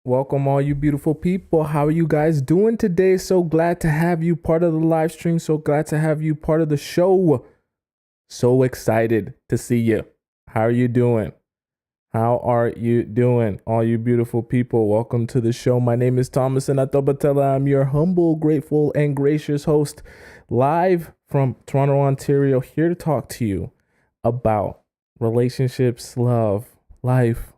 Welcome, all you beautiful people. How are you guys doing today? So glad to have you part of the live stream. So glad to have you part of the show. So excited to see you. How are you doing? How are you doing, all you beautiful people? Welcome to the show. My name is Tomisin Atobatele. I'm your humble, grateful, and gracious host, live from Toronto, Ontario, here to talk to you about relationships, love, life,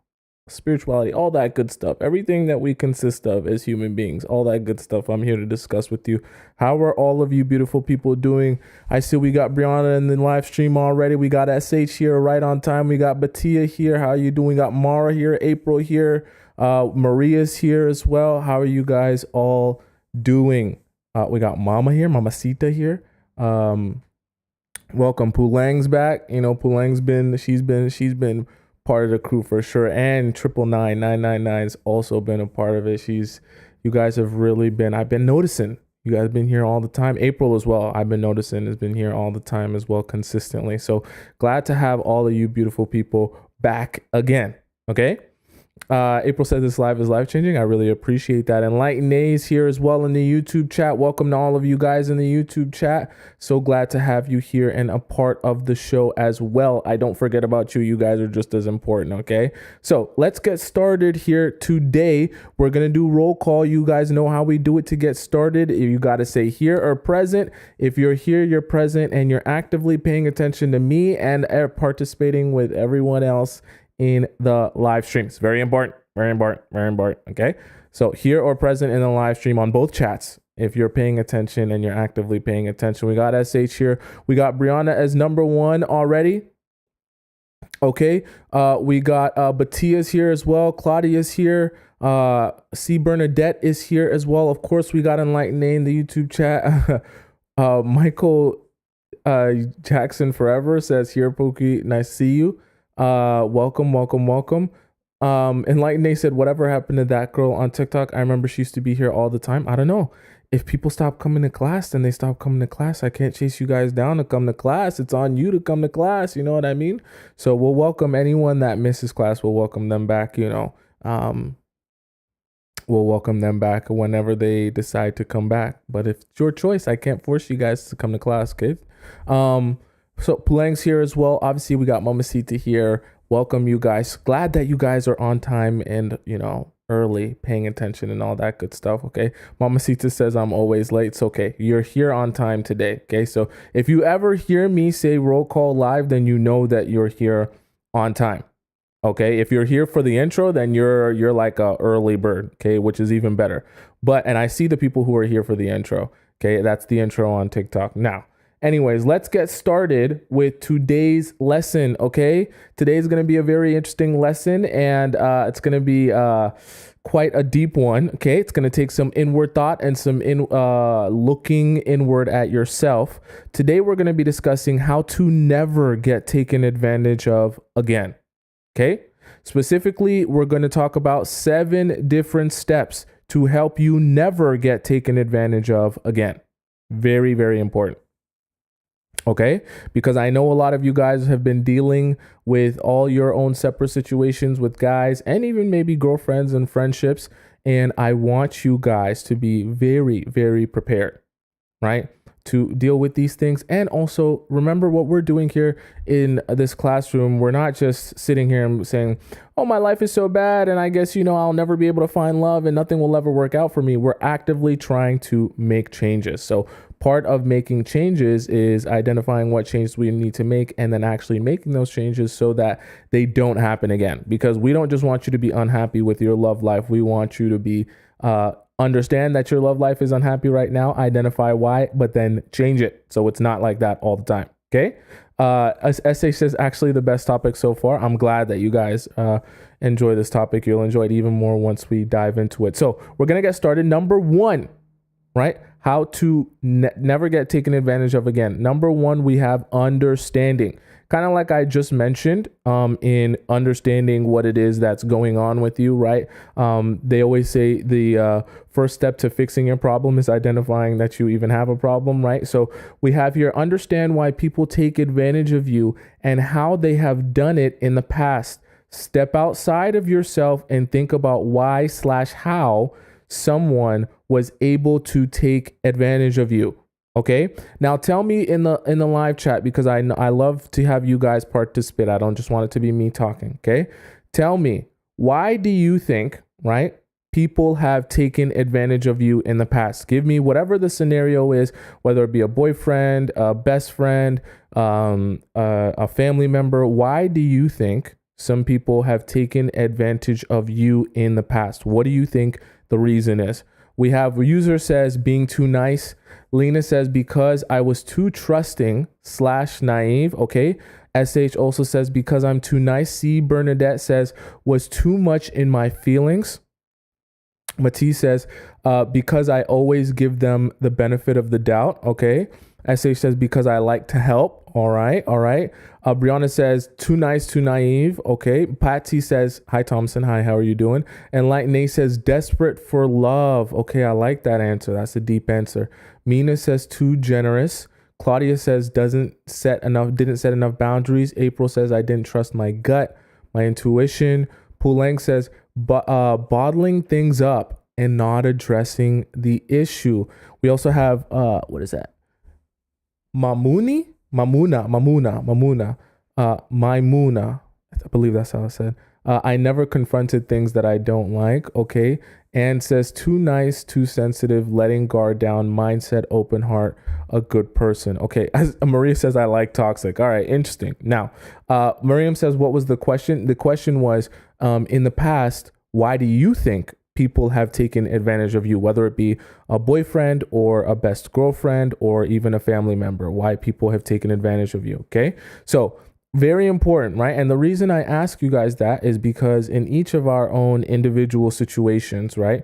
spirituality, all that good stuff, everything that we consist of as human beings, all that good stuff I'm here to discuss with you. How are all of you beautiful people doing? I see we got Brianna in the live stream already. We got SH here right on time. We got Batia here. How are you doing? We got Mara here, April here, Maria's here as well. How are you guys all doing? We got Mama here, Mamacita here. Welcome. Pulang's back. You know, Pulang's she's been part of the crew for sure, and 999's also been a part of it. You guys have really been, I've been noticing you guys have been here all the time. April as well, I've been noticing, has been here all the time as well, consistently. So glad to have all of you beautiful people back again. Okay. April said this live is life changing. I really appreciate that. Enlightened is here as well in the YouTube chat. Welcome to all of you guys in the YouTube chat. So glad to have you here and a part of the show as well. I don't forget about you. You guys are just as important. Okay. So let's get started here today. We're going to do roll call. You guys know how we do it to get started. You got to say here or present. If you're here, you're present, and you're actively paying attention to me and participating with everyone else in the live streams. Very important, very important, very important. Okay. So here or present in the live stream on both chats, if you're paying attention and you're actively paying attention. We got SH here. We got Brianna as number one already. Okay. We got Batia's here as well. Claudia's here. C. Bernadette is here as well. Of course, we got Enlightened in the YouTube chat. Michael Jackson Forever says, here, Pookie, nice to see you. Welcome. Enlightened said, whatever happened to that girl on TikTok? I remember she used to be here all the time. I don't know. If people stop coming to class, then they stop coming to class. I can't chase you guys down to come to class. It's on you to come to class. You know what I mean? So we'll welcome anyone that misses class. We'll welcome them back, we'll welcome them back whenever they decide to come back. But if it's your choice, I can't force you guys to come to class, okay? So Pulang's here as well. Obviously, we got Mamacita here. Welcome, you guys. Glad that you guys are on time and, early, paying attention and all that good stuff, okay? Mamacita says I'm always late. It's okay. You're here on time today, okay? So if you ever hear me say roll call live, then you know that you're here on time, okay? If you're here for the intro, then you're like a early bird, okay? Which is even better. And I see the people who are here for the intro, okay? That's the intro on TikTok. Now, anyways, let's get started with today's lesson, okay? Today's going to be a very interesting lesson, and it's going to be quite a deep one, okay? It's going to take some inward thought and some looking inward at yourself. Today, we're going to be discussing how to never get taken advantage of again, okay? Specifically, we're going to talk about 7 different steps to help you never get taken advantage of again. Very, very important. Okay, because I know a lot of you guys have been dealing with all your own separate situations with guys and even maybe girlfriends and friendships. And I want you guys to be very, very prepared, right? To deal with these things. And also remember what we're doing here in this classroom. We're not just sitting here and saying, oh, my life is so bad, and I guess, I'll never be able to find love and nothing will ever work out for me. We're actively trying to make changes. So part of making changes is identifying what changes we need to make and then actually making those changes so that they don't happen again. Because we don't just want you to be unhappy with your love life. We want you to be understand that your love life is unhappy right now, identify why, but then change it so it's not like that all the time. Okay. SH says, actually the best topic so far. I'm glad that you guys enjoy this topic. You'll enjoy it even more once we dive into it. So we're going to get started. Number 1, right? How to never get taken advantage of again. Number 1, we have understanding. Kind of like I just mentioned, in understanding what it is that's going on with you, right? They always say the first step to fixing your problem is identifying that you even have a problem, right? So we have here, understand why people take advantage of you and how they have done it in the past. Step outside of yourself and think about why/how someone was able to take advantage of you. Okay. Now tell me in the live chat, because I love to have you guys participate. I don't just want it to be me talking. Okay. Tell me, why do you think, right, people have taken advantage of you in the past? Give me whatever the scenario is, whether it be a boyfriend, a best friend, a family member. Why do you think some people have taken advantage of you in the past? What do you think the reason is? We have user says being too nice. Lena says because I was too trusting/naive. Okay. SH also says because I'm too nice. C Bernadette says was too much in my feelings. Matisse says because I always give them the benefit of the doubt. Okay. SH says because I like to help. All right. Brianna says too nice, too naive. Okay. Patsy says hi Thompson. Hi, how are you doing? And Lightning says desperate for love. Okay, I like that answer. That's a deep answer. Mina says too generous. Claudia says didn't set enough boundaries. April says I didn't trust my gut, my intuition. Pulang says bottling things up and not addressing the issue. We also have what is that? Maimuna. I believe that's how I said. I never confronted things that I don't like. Okay. And says too nice, too sensitive, letting guard down, mindset, open heart, a good person. Okay. As Maria says, I like toxic. All right. Interesting. Now, Miriam says, what was the question? The question was, in the past, why do you think people have taken advantage of you, whether it be a boyfriend or a best girlfriend or even a family member? Why people have taken advantage of you? Okay. So very important, right? And the reason I ask you guys that is because in each of our own individual situations, right,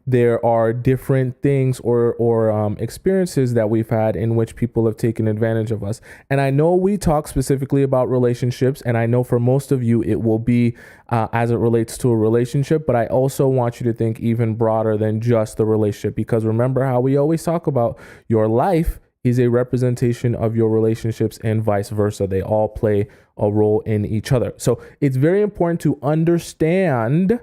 there are different things or experiences that we've had in which people have taken advantage of us. And I know we talk specifically about relationships, and I know for most of you it will be as it relates to a relationship, but I also want you to think even broader than just the relationship, because remember how we always talk about your life is a representation of your relationships and vice versa. They all play a role in each other. So it's very important to understand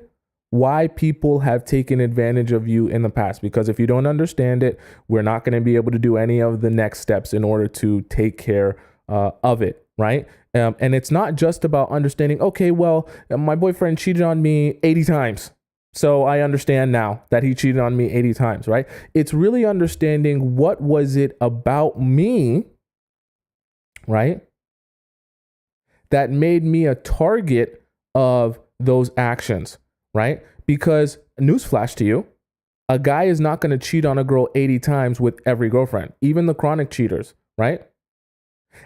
why people have taken advantage of you in the past, because if you don't understand it, we're not going to be able to do any of the next steps in order to take care of it, right? And it's not just about understanding, okay, well, my boyfriend cheated on me 80 times. So I understand now that he cheated on me 80 times, right? It's really understanding what was it about me, right, that made me a target of those actions, right? Because newsflash to you, a guy is not going to cheat on a girl 80 times with every girlfriend, even the chronic cheaters, right?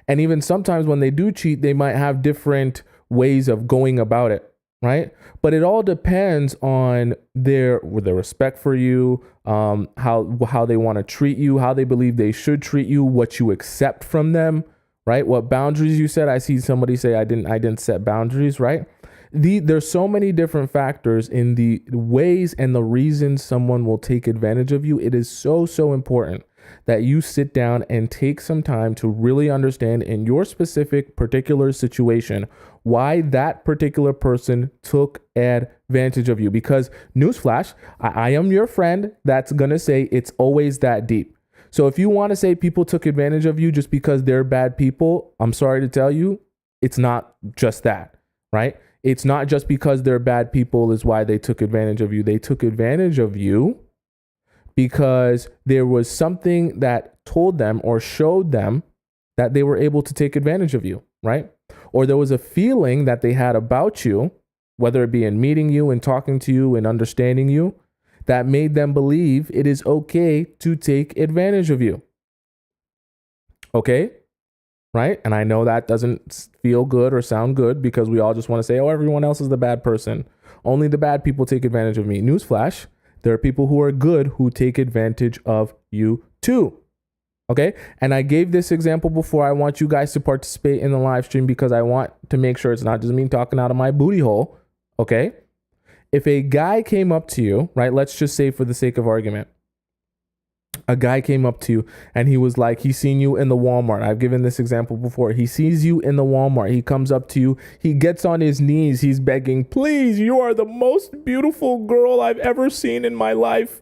And even sometimes when they do cheat, they might have different ways of going about it, right? But it all depends on their respect for you, how they want to treat you, how they believe they should treat you, what you accept from them, right? What boundaries you set. I see somebody say I didn't set boundaries, right? There's so many different factors in the ways and the reasons someone will take advantage of you. It is so important that you sit down and take some time to really understand in your specific particular situation why that particular person took advantage of you. Because newsflash, I am your friend that's going to say it's always that deep. So if you want to say people took advantage of you just because they're bad people, I'm sorry to tell you, it's not just that, right? It's not just because they're bad people is why they took advantage of you. They took advantage of you because there was something that told them or showed them that they were able to take advantage of you, right? Or there was a feeling that they had about you, whether it be in meeting you and talking to you and understanding you, that made them believe it is okay to take advantage of you. Okay? Right? And I know that doesn't feel good or sound good because we all just want to say, oh, everyone else is the bad person. Only the bad people take advantage of me. Newsflash, there are people who are good who take advantage of you too. Okay? And I gave this example before. I want you guys to participate in the live stream because I want to make sure it's not just me talking out of my booty hole. Okay? If a guy came up to you, right? Let's just say for the sake of argument, A guy came up to you and he was like, he's seen you in the Walmart. I've given this example before. He sees you in the Walmart. He comes up to you. He gets on his knees. He's begging, please, you are the most beautiful girl I've ever seen in my life.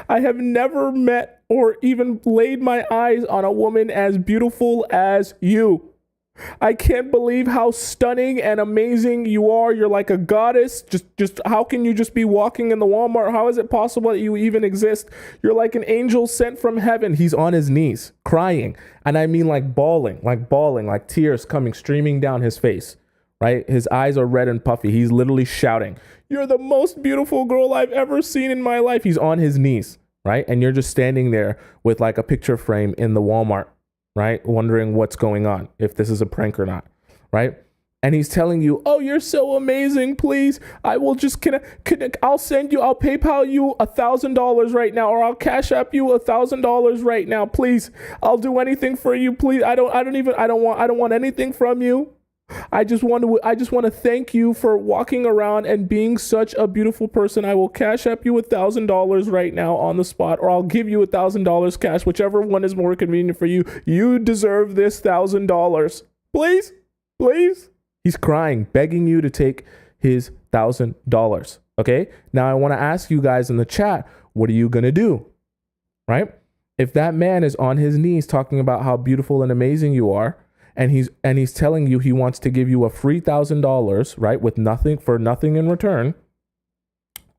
I have never met or even laid my eyes on a woman as beautiful as you. I can't believe how stunning and amazing you are. You're like a goddess. Just how can you just be walking in the Walmart? How is it possible that you even exist? You're like an angel sent from heaven. He's on his knees, crying. And I mean like bawling, like tears coming streaming down his face, right? His eyes are red and puffy. He's literally shouting, you're the most beautiful girl I've ever seen in my life. He's on his knees, right? And you're just standing there with like a picture frame in the Walmart, right? Wondering what's going on, if this is a prank or not, right? And he's telling you, oh, you're so amazing. Please, I will just, I'll send you, I'll PayPal you $1,000 right now, or I'll Cash App you $1,000 right now. Please, I'll do anything for you. Please, I don't want anything from you. I just want to thank you for walking around and being such a beautiful person. I will Cash App you $1,000 right now on the spot, or I'll give you $1,000 cash, whichever one is more convenient for you. You deserve this $1,000. Please, please. He's crying, begging you to take his $1,000. Okay. Now I want to ask you guys in the chat, what are you going to do? Right? If that man is on his knees talking about how beautiful and amazing you are, and he's telling you he wants to give you a free $1,000, right, with nothing in return,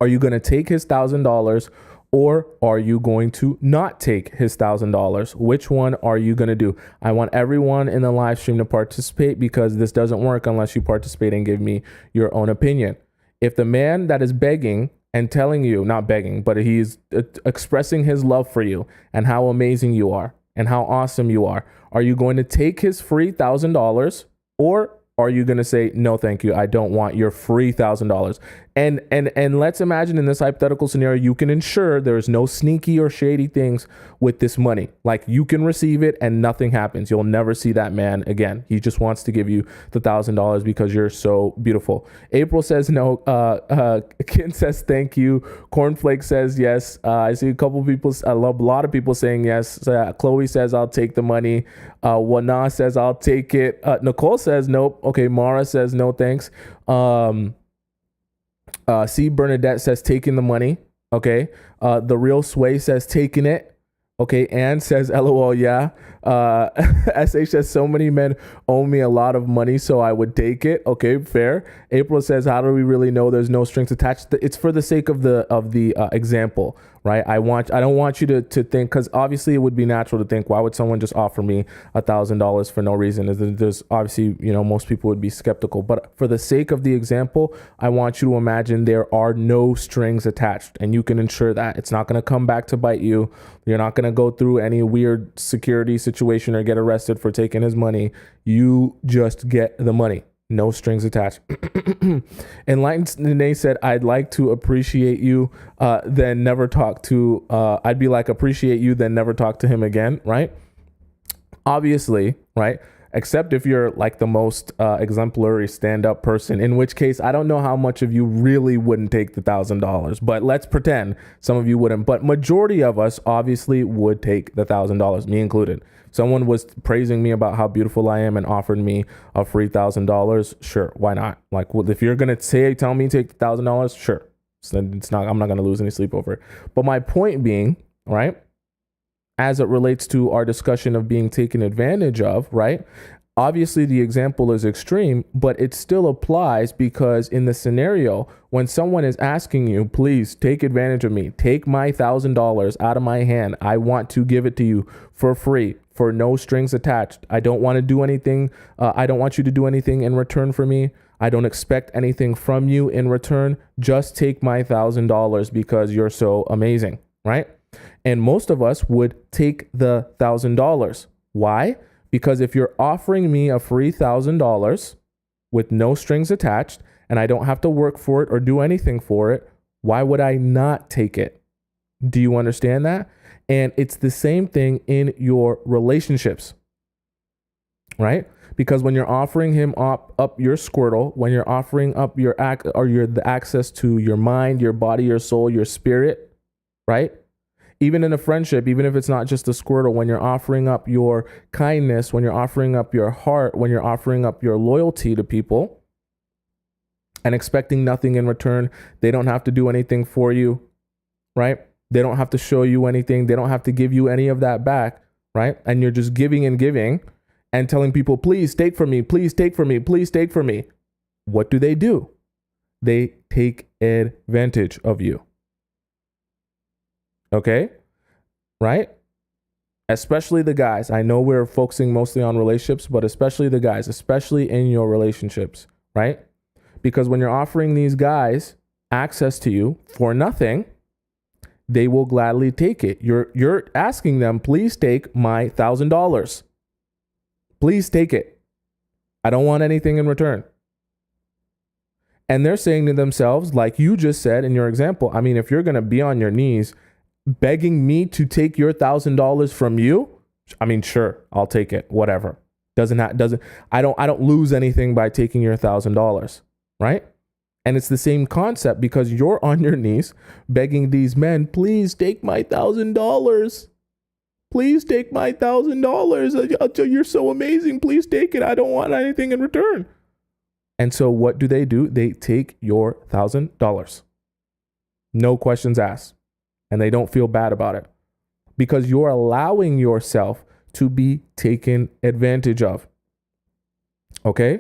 are you going to take his $1,000, or are you going to not take his $1,000? Which one are you going to do? I want everyone in the live stream to participate, because this doesn't work unless you participate and give me your own opinion. If the man that is begging and telling you, not begging, but he's expressing his love for you and how amazing you are and how awesome you are you going to take his free $1,000, or are you going to say, no, thank you, I don't want your free $1,000? And let's imagine in this hypothetical scenario, you can ensure there's no sneaky or shady things with this money. Like, you can receive it and nothing happens. You'll never see that man again. He just wants to give you the $1,000 because you're so beautiful. April says no. Ken says thank you. Cornflake says yes. I see a couple people, a lot of people saying yes. Chloe says I'll take the money. Wana says I'll take it. Nicole says nope. Okay, Mara says no thanks. C. Bernadette says taking the money. Okay. The Real Sway says taking it. Okay. Anne says LOL, yeah. SH says so many men owe me a lot of money, so I would take it. Okay, fair. April says, how do we really know there's no strings attached? It's for the sake of the example, right? I don't want you to think, because obviously it would be natural to think, why would someone just offer me $1,000 for no reason? There's obviously, most people would be skeptical, but for the sake of the example, I want you to imagine there are no strings attached, and you can ensure that it's not going to come back to bite you. You're not going to go through any weird security situation or get arrested for taking his money. You just get the money. No strings attached. Enlightened Nene said, I'd like to appreciate you, then never talk to, I'd be like, appreciate you, then never talk to him again, right? Obviously, right? Except if you're like the most exemplary stand-up person, in which case, I don't know how much of you really wouldn't take the $1,000, but let's pretend some of you wouldn't. But majority of us obviously would take the $1,000, me included. Someone was praising me about how beautiful I am and offered me a free $1,000. Sure, why not? Like, well, if you're gonna tell me to take the $1,000, sure. So I'm not gonna lose any sleep over it. But my point being, right, as it relates to our discussion of being taken advantage of, right? Obviously, the example is extreme, but it still applies, because in the scenario, when someone is asking you, please take advantage of me, take my $1,000 out of my hand, I want to give it to you for free, for no strings attached. I don't want to do anything. I don't want you to do anything in return for me. I don't expect anything from you in return. Just take my $1,000 because you're so amazing, right? And most of us would take the $1,000. Why? Because if you're offering me a free $1,000 with no strings attached, and I don't have to work for it or do anything for it, why would I not take it? Do you understand that? And it's the same thing in your relationships, right? Because when you're offering him up your Squirtle, when you're offering up the access to your mind, your body, your soul, your spirit, right? Even in a friendship, even if it's not just a Squirtle, when you're offering up your kindness, when you're offering up your heart, when you're offering up your loyalty to people and expecting nothing in return, they don't have to do anything for you, right? They don't have to show you anything. They don't have to give you any of that back, right? And you're just giving and giving and telling people, please take from me, please take from me, please take from me. What do? They take advantage of you. Okay? Right? Especially the guys. I know we're focusing mostly on relationships, but especially the guys, especially in your relationships, right? Because when you're offering these guys access to you for nothing, they will gladly take it. You're asking them, please take my $1,000. Please take it. I don't want anything in return. And they're saying to themselves, like you just said in your example, I mean, if you're going to be on your knees begging me to take your $1,000 from you, I mean, sure, I'll take it. Whatever. I don't lose anything by taking your $1,000, right? And it's the same concept because you're on your knees begging these men, please take my $1,000. Please take my $1,000. You're so amazing. Please take it. I don't want anything in return. And so what do? They take your $1,000. No questions asked. And they don't feel bad about it because you're allowing yourself to be taken advantage of. Okay?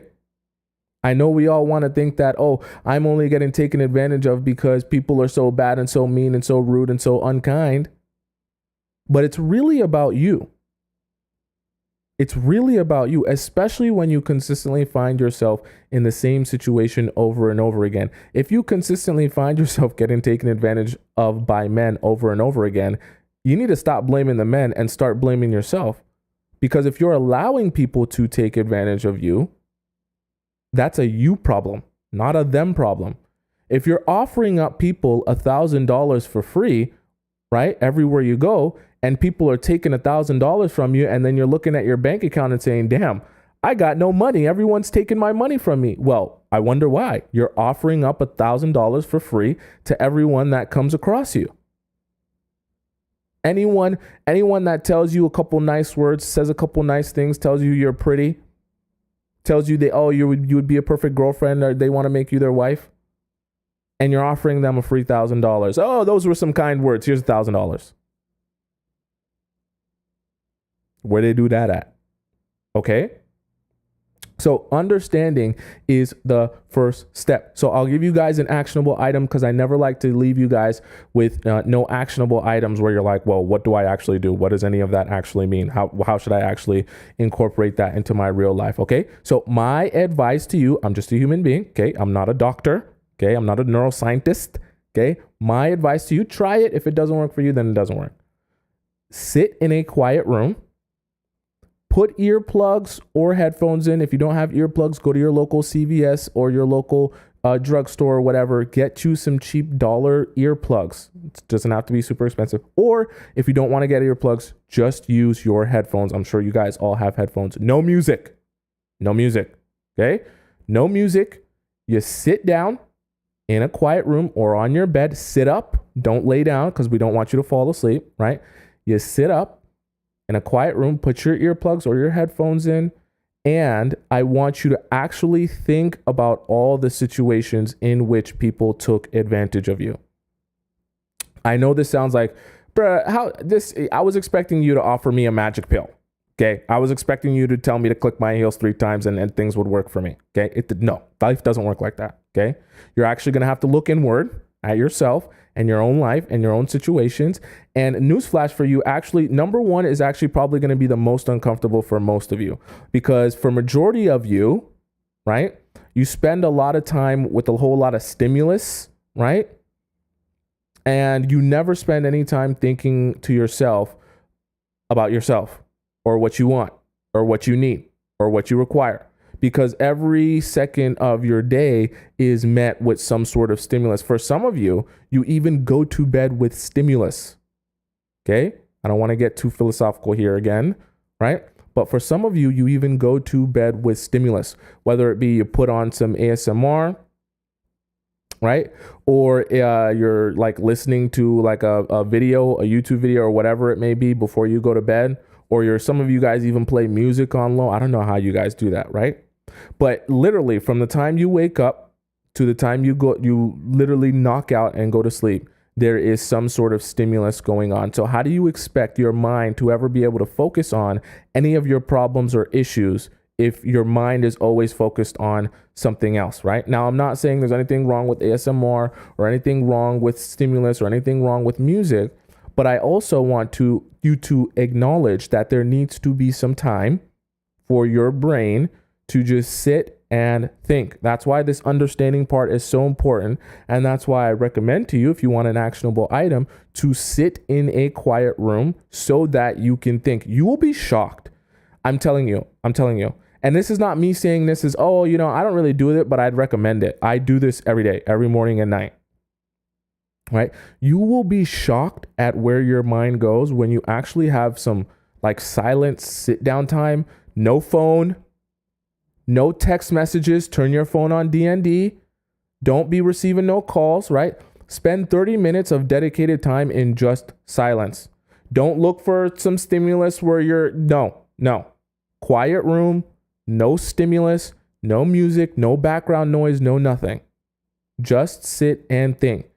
I know we all want to think that, oh, I'm only getting taken advantage of because people are so bad and so mean and so rude and so unkind. But it's really about you. It's really about you, especially when you consistently find yourself in the same situation over and over again. If you consistently find yourself getting taken advantage of by men over and over again, you need to stop blaming the men and start blaming yourself. Because if you're allowing people to take advantage of you, that's a you problem, not a them problem. If you're offering up people $1,000 for free, right, everywhere you go, and people are taking $1,000 from you, and then you're looking at your bank account and saying, damn, I got no money. Everyone's taking my money from me. Well, I wonder why. You're offering up $1,000 for free to everyone that comes across you. Anyone that tells you a couple nice words, says a couple nice things, tells you you're pretty, tells you you would be a perfect girlfriend, or they want to make you their wife, and you're offering them a free $1,000. Oh, those were some kind words. Here's $1,000. Where they do that at? Okay. So understanding is the first step. So I'll give you guys an actionable item because I never like to leave you guys with no actionable items where you're like, well, what do I actually do? What does any of that actually mean? How should I actually incorporate that into my real life? Okay. So my advice to you, I'm just a human being. Okay. I'm not a doctor. Okay. I'm not a neuroscientist. Okay. My advice to you, try it. If it doesn't work for you, then it doesn't work. Sit in a quiet room. Put earplugs or headphones in. If you don't have earplugs, go to your local CVS or your local drugstore or whatever. Get you some cheap dollar earplugs. It doesn't have to be super expensive. Or if you don't want to get earplugs, just use your headphones. I'm sure you guys all have headphones. No music. No music. Okay? No music. You sit down in a quiet room or on your bed. Sit up. Don't lay down because we don't want you to fall asleep, right? You sit up in a quiet room, put your earplugs or your headphones in, and I want you to actually think about all the situations in which people took advantage of you. I know this sounds like, I was expecting you to offer me a magic pill. Okay. I was expecting you to tell me to click my heels 3 times and things would work for me. Okay. No, life doesn't work like that. Okay. You're actually going to have to look inward at yourself and your own life and your own situations. And newsflash for you, actually, number one is actually probably going to be the most uncomfortable for most of you, because for majority of you, right, you spend a lot of time with a whole lot of stimulus, right? And you never spend any time thinking to yourself about yourself or what you want or what you need or what you require. Because every second of your day is met with some sort of stimulus. For some of you, you even go to bed with stimulus. Okay? I don't want to get too philosophical here again, right? But for some of you, you even go to bed with stimulus. Whether it be you put on some ASMR, right? Or you're like listening to like a video, a YouTube video or whatever it may be before you go to bed, or some of you guys even play music on low. I don't know how you guys do that, right? But literally from the time you wake up to the time you literally knock out and go to sleep, there is some sort of stimulus going on. So how do you expect your mind to ever be able to focus on any of your problems or issues if your mind is always focused on something else, right? Now, I'm not saying there's anything wrong with ASMR or anything wrong with stimulus or anything wrong with music, but I also want you to acknowledge that there needs to be some time for your brain to just sit and think. That's why this understanding part is so important. And that's why I recommend to you, if you want an actionable item, to sit in a quiet room so that you can think. You will be shocked. I'm telling you. And this is not me saying this is, oh, I don't really do it, but I'd recommend it. I do this every day, every morning and night, right? You will be shocked at where your mind goes when you actually have some like silent sit down time, no phone, no text messages, turn your phone on DND. Don't be receiving no calls, right? Spend 30 minutes of dedicated time in just silence. Don't look for some stimulus where no. Quiet room, no stimulus, no music, no background noise, no nothing. Just sit and think.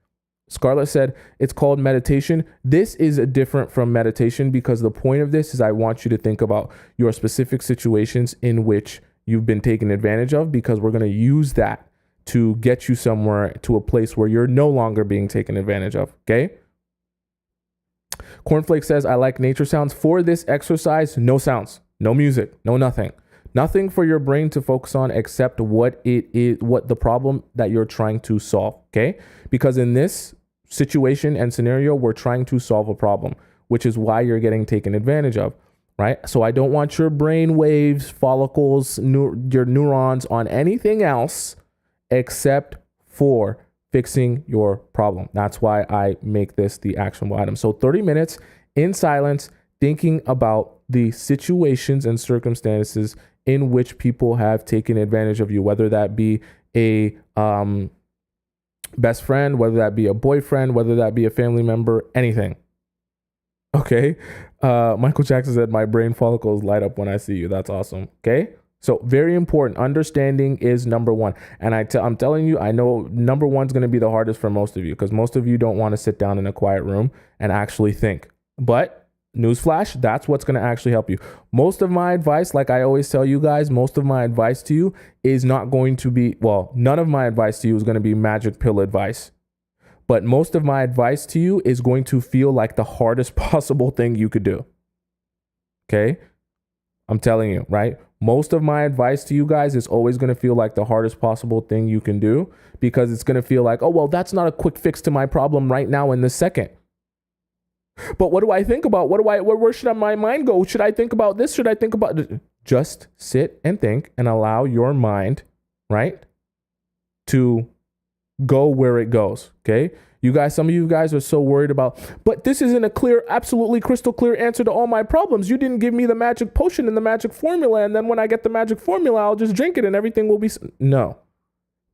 Scarlett said it's called meditation. This is different from meditation because the point of this is I want you to think about your specific situations in which you've been taken advantage of, because we're going to use that to get you somewhere, to a place where you're no longer being taken advantage of. Okay. Cornflake says, I like nature sounds. For this exercise, no sounds, no music, no nothing. Nothing for your brain to focus on except what the problem that you're trying to solve. Okay. Because in this situation and scenario, we're trying to solve a problem, which is why you're getting taken advantage of. Right? So I don't want your brain waves, follicles, your neurons on anything else except for fixing your problem. That's why I make this the actionable item. So 30 minutes in silence, thinking about the situations and circumstances in which people have taken advantage of you, whether that be a best friend, whether that be a boyfriend, whether that be a family member, anything. Okay. Michael Jackson said, my brain follicles light up when I see you. That's awesome. Okay. So very important. Understanding is number one. And I'm telling you, I know number one's going to be the hardest for most of you, because most of you don't want to sit down in a quiet room and actually think. But newsflash, that's what's going to actually help you. Most of my advice, like I always tell you guys, most of my advice to you is not going to be, none of my advice to you is going to be magic pill advice. But most of my advice to you is going to feel like the hardest possible thing you could do. Okay? I'm telling you, right? Most of my advice to you guys is always going to feel like the hardest possible thing you can do, because it's going to feel like, oh, well, that's not a quick fix to my problem right now in this second. But what do I think about? Where should my mind go? Should I think about this? Should I think about this? Just sit and think and allow your mind, right, to go where it goes. Okay. Some of you guys are so worried about, but this isn't a clear, absolutely crystal clear answer to all my problems. You didn't give me the magic potion and the magic formula. And then when I get the magic formula, I'll just drink it and everything will be. No,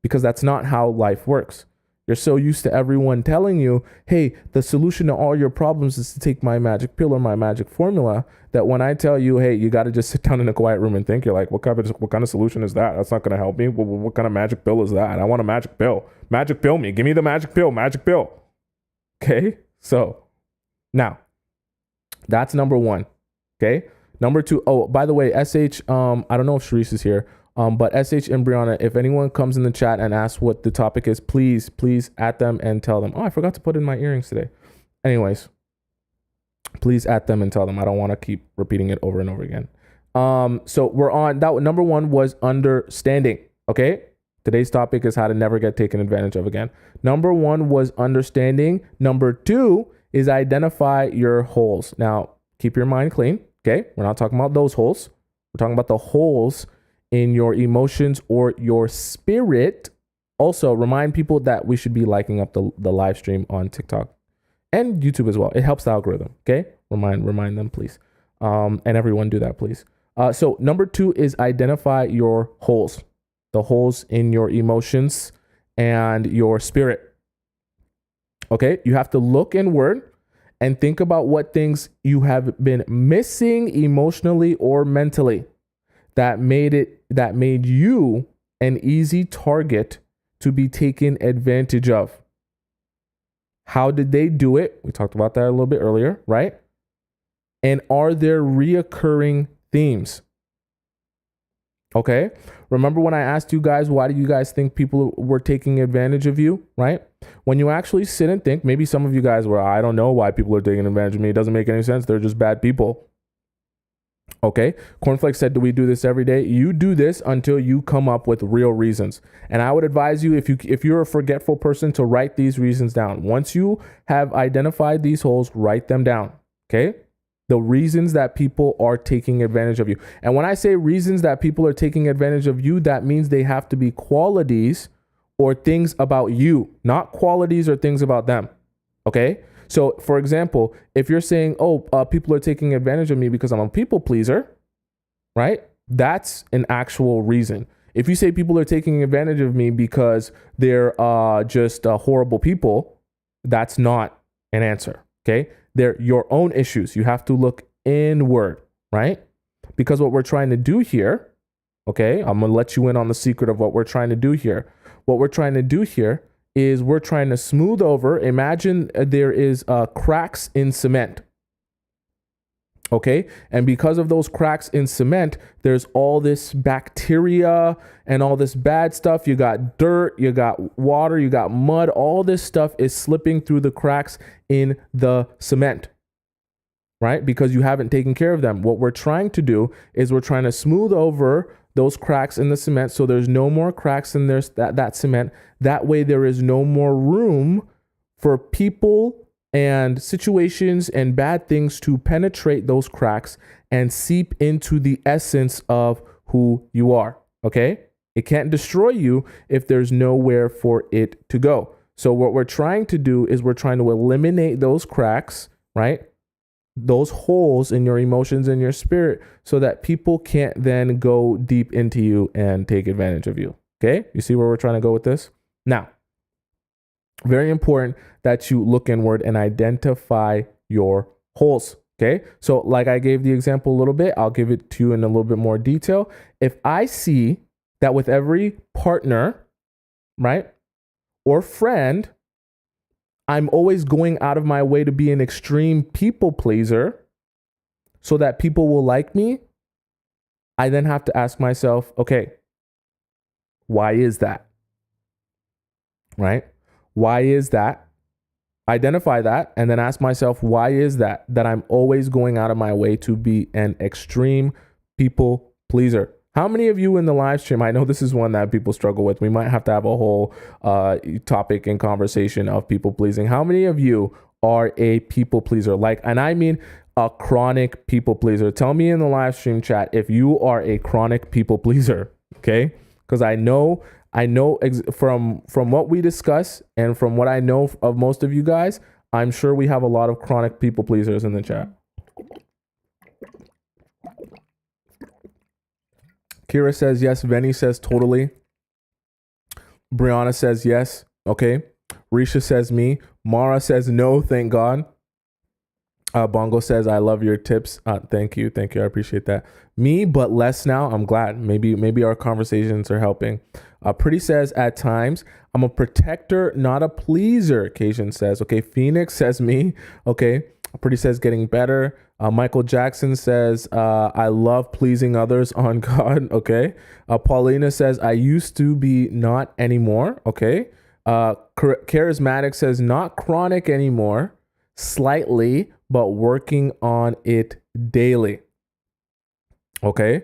because that's not how life works. You're so used to everyone telling you, hey, the solution to all your problems is to take my magic pill or my magic formula, that when I tell you, hey, you got to just sit down in a quiet room and think, you're like, what kind of solution is that? That's not going to help me. What kind of magic pill is that? I want a magic pill. Magic pill me. Give me the magic pill. Magic pill. Okay. So now that's number one. Okay. Number two. Oh, by the way, SH, I don't know if Sharice is here. But SH and Brianna, if anyone comes in the chat and asks what the topic is, please at them and tell them. Oh, I forgot to put in my earrings today. Anyways, please at them and tell them. I don't want to keep repeating it over and over again. So we're on that. Number one was understanding. Okay. Today's topic is how to never get taken advantage of again. Number one was understanding. Number two is identify your holes. Now, keep your mind clean. Okay. We're not talking about those holes. We're talking about the holes in your emotions or your spirit. Also, remind people that we should be liking up the live stream on TikTok and YouTube as well. It helps the algorithm. Okay. Remind them, please. And everyone do that, please. So number two is identify your holes, the holes in your emotions and your spirit. Okay, you have to look inward and think about what things you have been missing emotionally or mentally that made you an easy target to be taken advantage of. How did they do it? We talked about that a little bit earlier, right? And are there reoccurring themes? Okay. Remember when I asked you guys, why do you guys think people were taking advantage of you, right? When you actually sit and think, maybe some of you guys were, I don't know why people are taking advantage of me. It doesn't make any sense. They're just bad people. Okay. Cornflake said, do we do this every day? You do this until you come up with real reasons. And I would advise you, if you're a forgetful person, to write these reasons down. Once you have identified these holes, write them down. Okay. The reasons that people are taking advantage of you. And when I say reasons that people are taking advantage of you, that means they have to be qualities or things about you, not qualities or things about them. Okay. So for example, if you're saying, people are taking advantage of me because I'm a people pleaser, right? That's an actual reason. If you say people are taking advantage of me because they're just horrible people, that's not an answer. Okay. They're your own issues. You have to look inward, right? Because what we're trying to do here, okay, I'm going to let you in on the secret of what we're trying to do here. What we're trying to do here is we're trying to smooth over. Imagine there is cracks in cement. Okay. And because of those cracks in cement, there's all this bacteria and all this bad stuff. You got dirt, you got water, you got mud. All this stuff is slipping through the cracks in the cement, right? Because you haven't taken care of them. What we're trying to do is we're trying to smooth over those cracks in the cement. So there's no more cracks in that cement. That way there is no more room for people and situations and bad things to penetrate those cracks and seep into the essence of who you are. Okay. It can't destroy you if there's nowhere for it to go. So what we're trying to do is we're trying to eliminate those cracks, right? Those holes in your emotions and your spirit so that people can't then go deep into you and take advantage of you. Okay. You see where we're trying to go with this? Now, very important that you look inward and identify your holes. Okay. So like I gave the example a little bit, I'll give it to you in a little bit more detail. If I see that with every partner, right, or friend, I'm always going out of my way to be an extreme people pleaser so that people will like me, I then have to ask myself, okay, why is that? Right? Why is that? Identify that and then ask myself, why is that I'm always going out of my way to be an extreme people pleaser? How many of you in the live stream, I know this is one that people struggle with. We might have to have a whole topic and conversation of people pleasing. How many of you are a people pleaser? And I mean a chronic people pleaser. Tell me in the live stream chat if you are a chronic people pleaser, okay? Because I know from what we discuss and from what I know of most of you guys, I'm sure we have a lot of chronic people pleasers in the chat. Kira says yes. Venny says totally. Brianna says yes. Okay. Risha says me. Mara says no, thank God. Bongo says, I love your tips. Thank you. I appreciate that. Me, but less now. I'm glad. Maybe our conversations are helping. Pretty says, at times, I'm a protector, not a pleaser. Occasion says, okay. Phoenix says me. Okay. Pretty says getting better. Michael Jackson says, I love pleasing others on God. Okay. Paulina says, I used to be, not anymore. Okay. Charismatic says, not chronic anymore. Slightly, but working on it daily. Okay.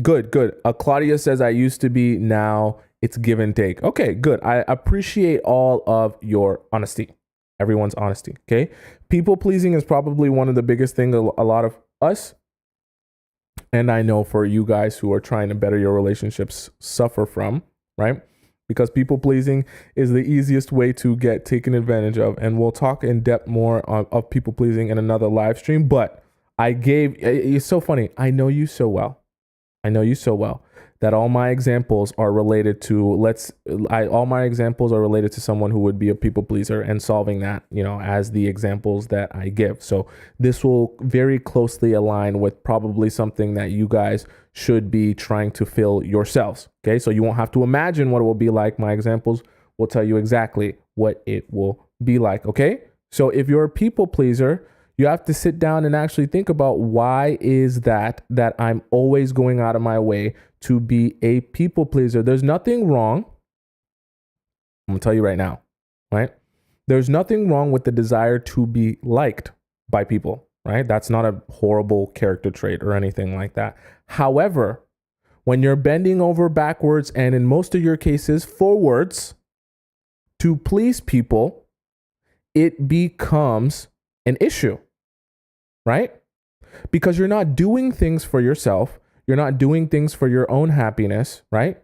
Good. Claudia says, I used to be, now it's give and take. Okay, good. I appreciate all of your honesty. Everyone's honesty. Okay. People pleasing is probably one of the biggest things a lot of us, and I know for you guys who are trying to better your relationships, suffer from, right? Because people pleasing is the easiest way to get taken advantage of. And we'll talk in depth more of people pleasing in another live stream. But it's so funny. I know you so well. that all my examples are related to all my examples are related to someone who would be a people pleaser and solving that, as the examples that I give. So this will very closely align with probably something that you guys should be trying to fill yourselves. Okay. So you won't have to imagine what it will be like. My examples will tell you exactly what it will be like. Okay. So if you're a people pleaser, you have to sit down and actually think about why is that I'm always going out of my way to be a people pleaser. There's nothing wrong. I'm going to tell you right now, right? There's nothing wrong with the desire to be liked by people, right? That's not a horrible character trait or anything like that. However, when you're bending over backwards and in most of your cases forwards to please people, it becomes an issue, right? Because you're not doing things for yourself. You're not doing things for your own happiness, right?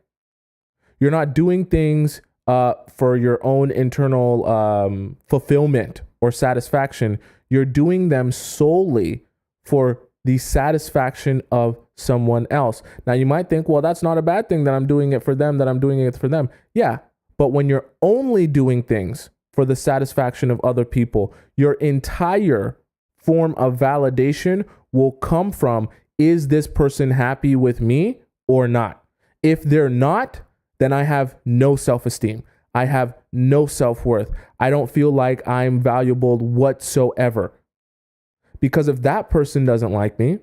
You're not doing things for your own internal fulfillment or satisfaction. You're doing them solely for the satisfaction of someone else. Now, you might think, well, that's not a bad thing that I'm doing it for them, that I'm doing it for them. Yeah, but when you're only doing things for the satisfaction of other people, your entire form of validation will come from, is this person happy with me or not? If they're not, then I have no self-esteem. I have no self-worth. I don't feel like I'm valuable whatsoever. Because if that person doesn't like me,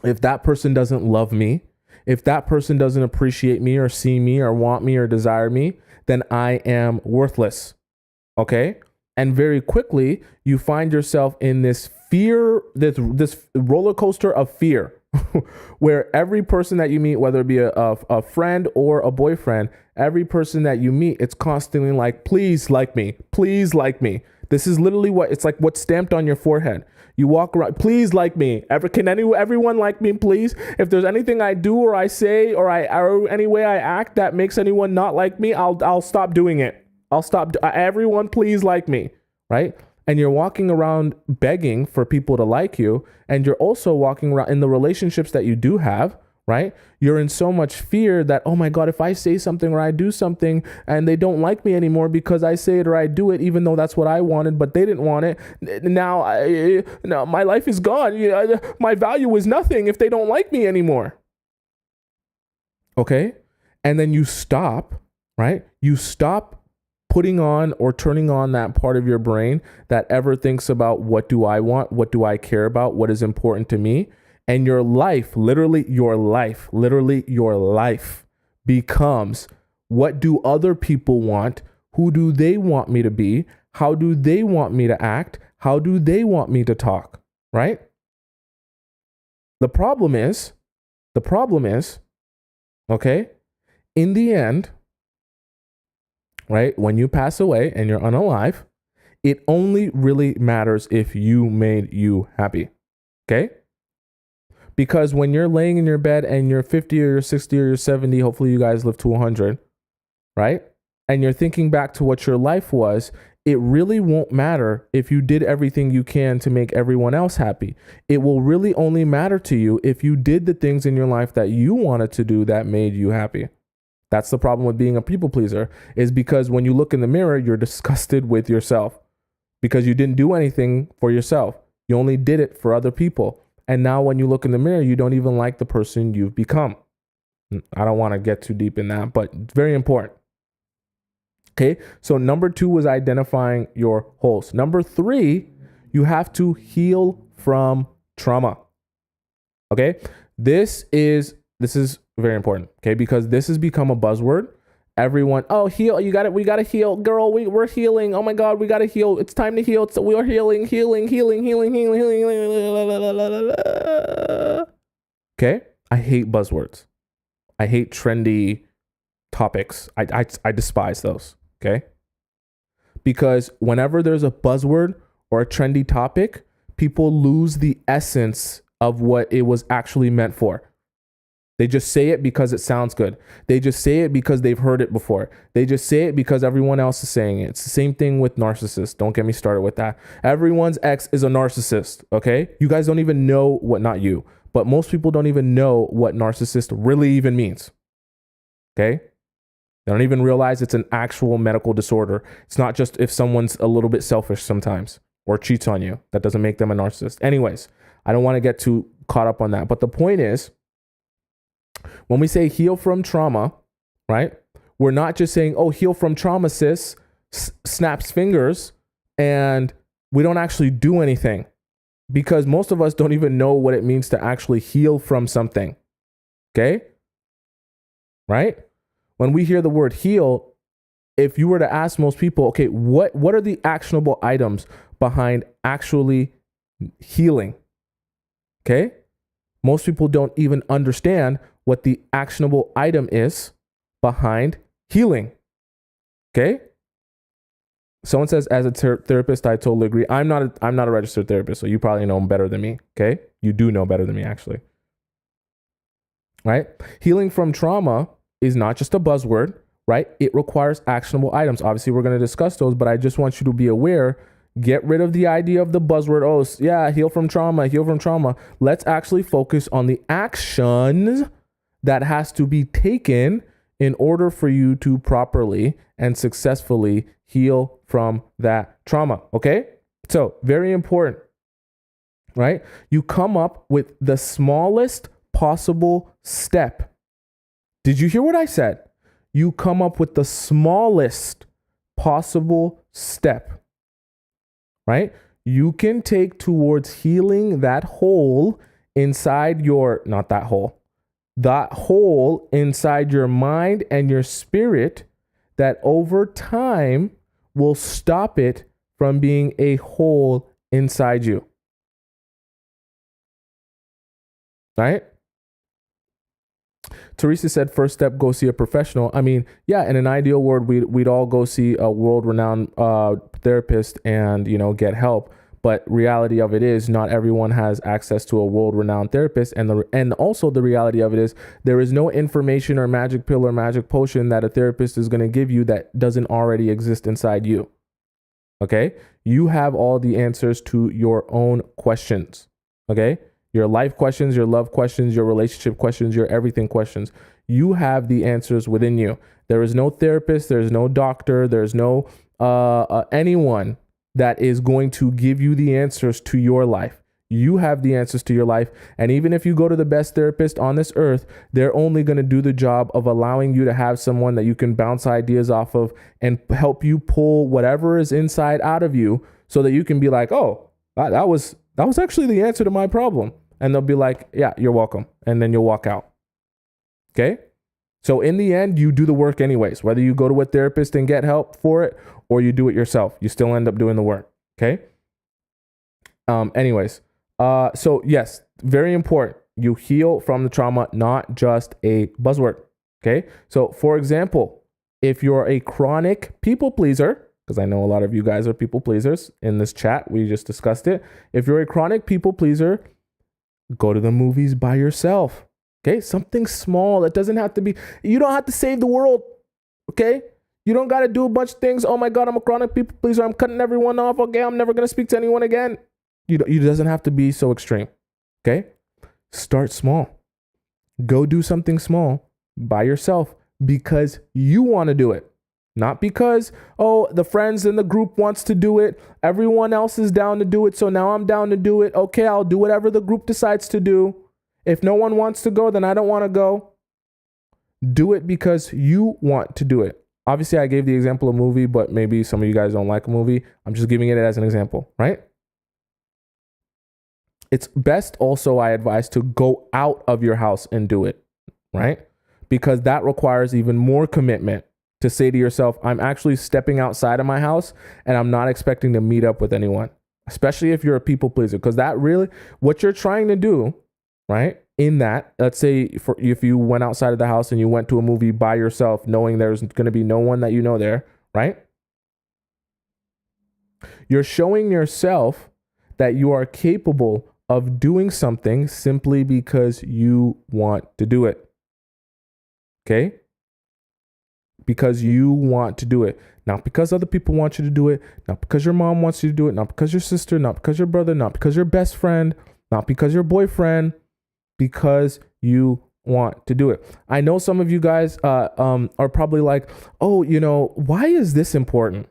if that person doesn't love me, if that person doesn't appreciate me or see me or want me or desire me, then I am worthless. Okay? And very quickly, you find yourself in this fear, this roller coaster of fear, where every person that you meet, whether it be a friend or a boyfriend, every person that you meet, it's constantly like, please like me, please like me. This is literally it's like what's stamped on your forehead. You walk around, please like me. Everyone like me, please? If there's anything I do or I say or any way I act that makes anyone not like me, I'll stop doing it. I'll stop. Everyone, please like me, right? And you're walking around begging for people to like you. And you're also walking around in the relationships that you do have, right? You're in so much fear that, oh my God, if I say something or I do something and they don't like me anymore because I say it or I do it, even though that's what I wanted, but they didn't want it. Now, my life is gone. My value is nothing if they don't like me anymore. Okay. And then you stop, right? You stop putting on or turning on that part of your brain that ever thinks about what do I want? What do I care about? What is important to me? And your life, literally your life becomes, what do other people want? Who do they want me to be? How do they want me to act? How do they want me to talk? Right? The problem is, okay, in the end, right, when you pass away and you're unalive, it only really matters if you made you happy. Okay? Because when you're laying in your bed and you're 50 or you're 60 or you're 70, hopefully you guys live to 100, right? And you're thinking back to what your life was, it really won't matter if you did everything you can to make everyone else happy. It will really only matter to you if you did the things in your life that you wanted to do that made you happy. That's the problem with being a people pleaser, is because when you look in the mirror, you're disgusted with yourself because you didn't do anything for yourself. You only did it for other people. And now when you look in the mirror, you don't even like the person you've become. I don't want to get too deep in that, but it's very important. Okay, so number 2 was identifying your holes. Number 3, you have to heal from trauma. Okay, this is very important. Okay, because this has become a buzzword. Everyone, oh, heal, we got to heal, girl, we're healing. Oh my God, we got to heal. It's time to heal. We are healing. Okay, I hate buzzwords. I hate trendy topics. I despise those. Okay, because whenever there's a buzzword or a trendy topic, people lose the essence of what it was actually meant for. They just say it because it sounds good. They just say it because they've heard it before. They just say it because everyone else is saying it. It's the same thing with narcissists. Don't get me started with that. Everyone's ex is a narcissist, okay? You guys don't even know not you, but most people don't even know what narcissist really even means. Okay? They don't even realize it's an actual medical disorder. It's not just if someone's a little bit selfish sometimes or cheats on you. That doesn't make them a narcissist. Anyways, I don't want to get too caught up on that. But the point is, when we say heal from trauma, right? We're not just saying, oh, heal from trauma, sis, snaps fingers, and we don't actually do anything, because most of us don't even know what it means to actually heal from something. Okay? Right? When we hear the word heal, if you were to ask most people, okay, what are the actionable items behind actually healing? Okay? Most people don't even understand what the actionable item is behind healing. Okay? Someone says, as a therapist, I totally agree. I'm not a registered therapist, so you probably know better than me. Okay? You do know better than me, actually. Right? Healing from trauma is not just a buzzword, right? It requires actionable items. Obviously, we're going to discuss those, but I just want you to be aware. Get rid of the idea of the buzzword. Oh, yeah, heal from trauma, heal from trauma. Let's actually focus on the actions that has to be taken in order for you to properly and successfully heal from that trauma. Okay? So, very important, right? You come up with the smallest possible step. Did you hear what I said? You come up with the smallest possible step, right? You can take towards healing that hole inside that hole inside your mind and your spirit that over time will stop it from being a hole inside you. Right? Teresa said, first step, go see a professional. I mean, yeah, in an ideal world, we'd all go see a world-renowned therapist and, get help. But reality of it is not everyone has access to a world-renowned therapist. And also the reality of it is there is no information or magic pill or magic potion that a therapist is going to give you that doesn't already exist inside you. Okay? You have all the answers to your own questions. Okay? Your life questions, your love questions, your relationship questions, your everything questions. You have the answers within you. There is no therapist, there's no doctor, there's no anyone that is going to give you the answers to your life. You have the answers to your life. And even if you go to the best therapist on this earth, they're only going to do the job of allowing you to have someone that you can bounce ideas off of and help you pull whatever is inside out of you so that you can be like, oh, that was actually the answer to my problem. And they'll be like, yeah, you're welcome. And then you'll walk out. Okay? So in the end, you do the work anyways. Whether you go to a therapist and get help for it or you do it yourself, you still end up doing the work. Okay? So yes, very important. You heal from the trauma, not just a buzzword. Okay? So for example, if you're a chronic people pleaser, because I know a lot of you guys are people pleasers in this chat, we just discussed it. If you're a chronic people pleaser, go to the movies by yourself. Okay? Something small. It doesn't have to be, you don't have to save the world. Okay? You don't got to do a bunch of things. Oh my God, I'm a chronic people pleaser. I'm cutting everyone off. Okay, I'm never going to speak to anyone again. It doesn't have to be so extreme. Okay? Start small. Go do something small by yourself because you want to do it. Not because, oh, the friends in the group wants to do it. Everyone else is down to do it. So now I'm down to do it. Okay, I'll do whatever the group decides to do. If no one wants to go, then I don't want to go. Do it because you want to do it. Obviously, I gave the example of a movie, but maybe some of you guys don't like a movie. I'm just giving it as an example, right? It's best also, I advise, to go out of your house and do it, right? Because that requires even more commitment. To say to yourself, I'm actually stepping outside of my house and I'm not expecting to meet up with anyone, especially if you're a people pleaser, because that really, what you're trying to do, right? In that, let's say if you went outside of the house and you went to a movie by yourself, knowing there's going to be no one that you know there, right? You're showing yourself that you are capable of doing something simply because you want to do it. Okay? Because you want to do it. Not because other people want you to do it. Not because your mom wants you to do it. Not because your sister. Not because your brother. Not because your best friend. Not because your boyfriend. because you want to do it. I know some of you guys are probably like, oh, why is this important?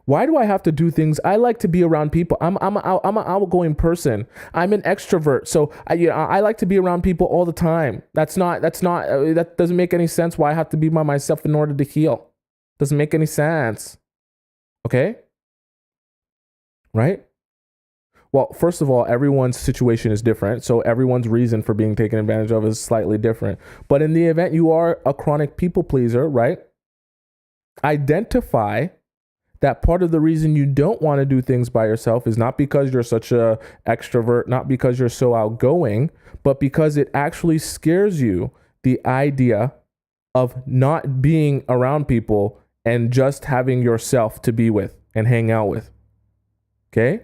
Why do I have to do things? I like to be around people. I'm an outgoing person. I'm an extrovert. So I like to be around people all the time. That doesn't make any sense why I have to be by myself in order to heal. Doesn't make any sense. Okay? Right? Well, first of all, everyone's situation is different. So everyone's reason for being taken advantage of is slightly different. But in the event you are a chronic people pleaser, right? Identify that part of the reason you don't want to do things by yourself is not because you're such a extrovert, not because you're so outgoing, but because it actually scares you, the idea of not being around people and just having yourself to be with and hang out with. Okay?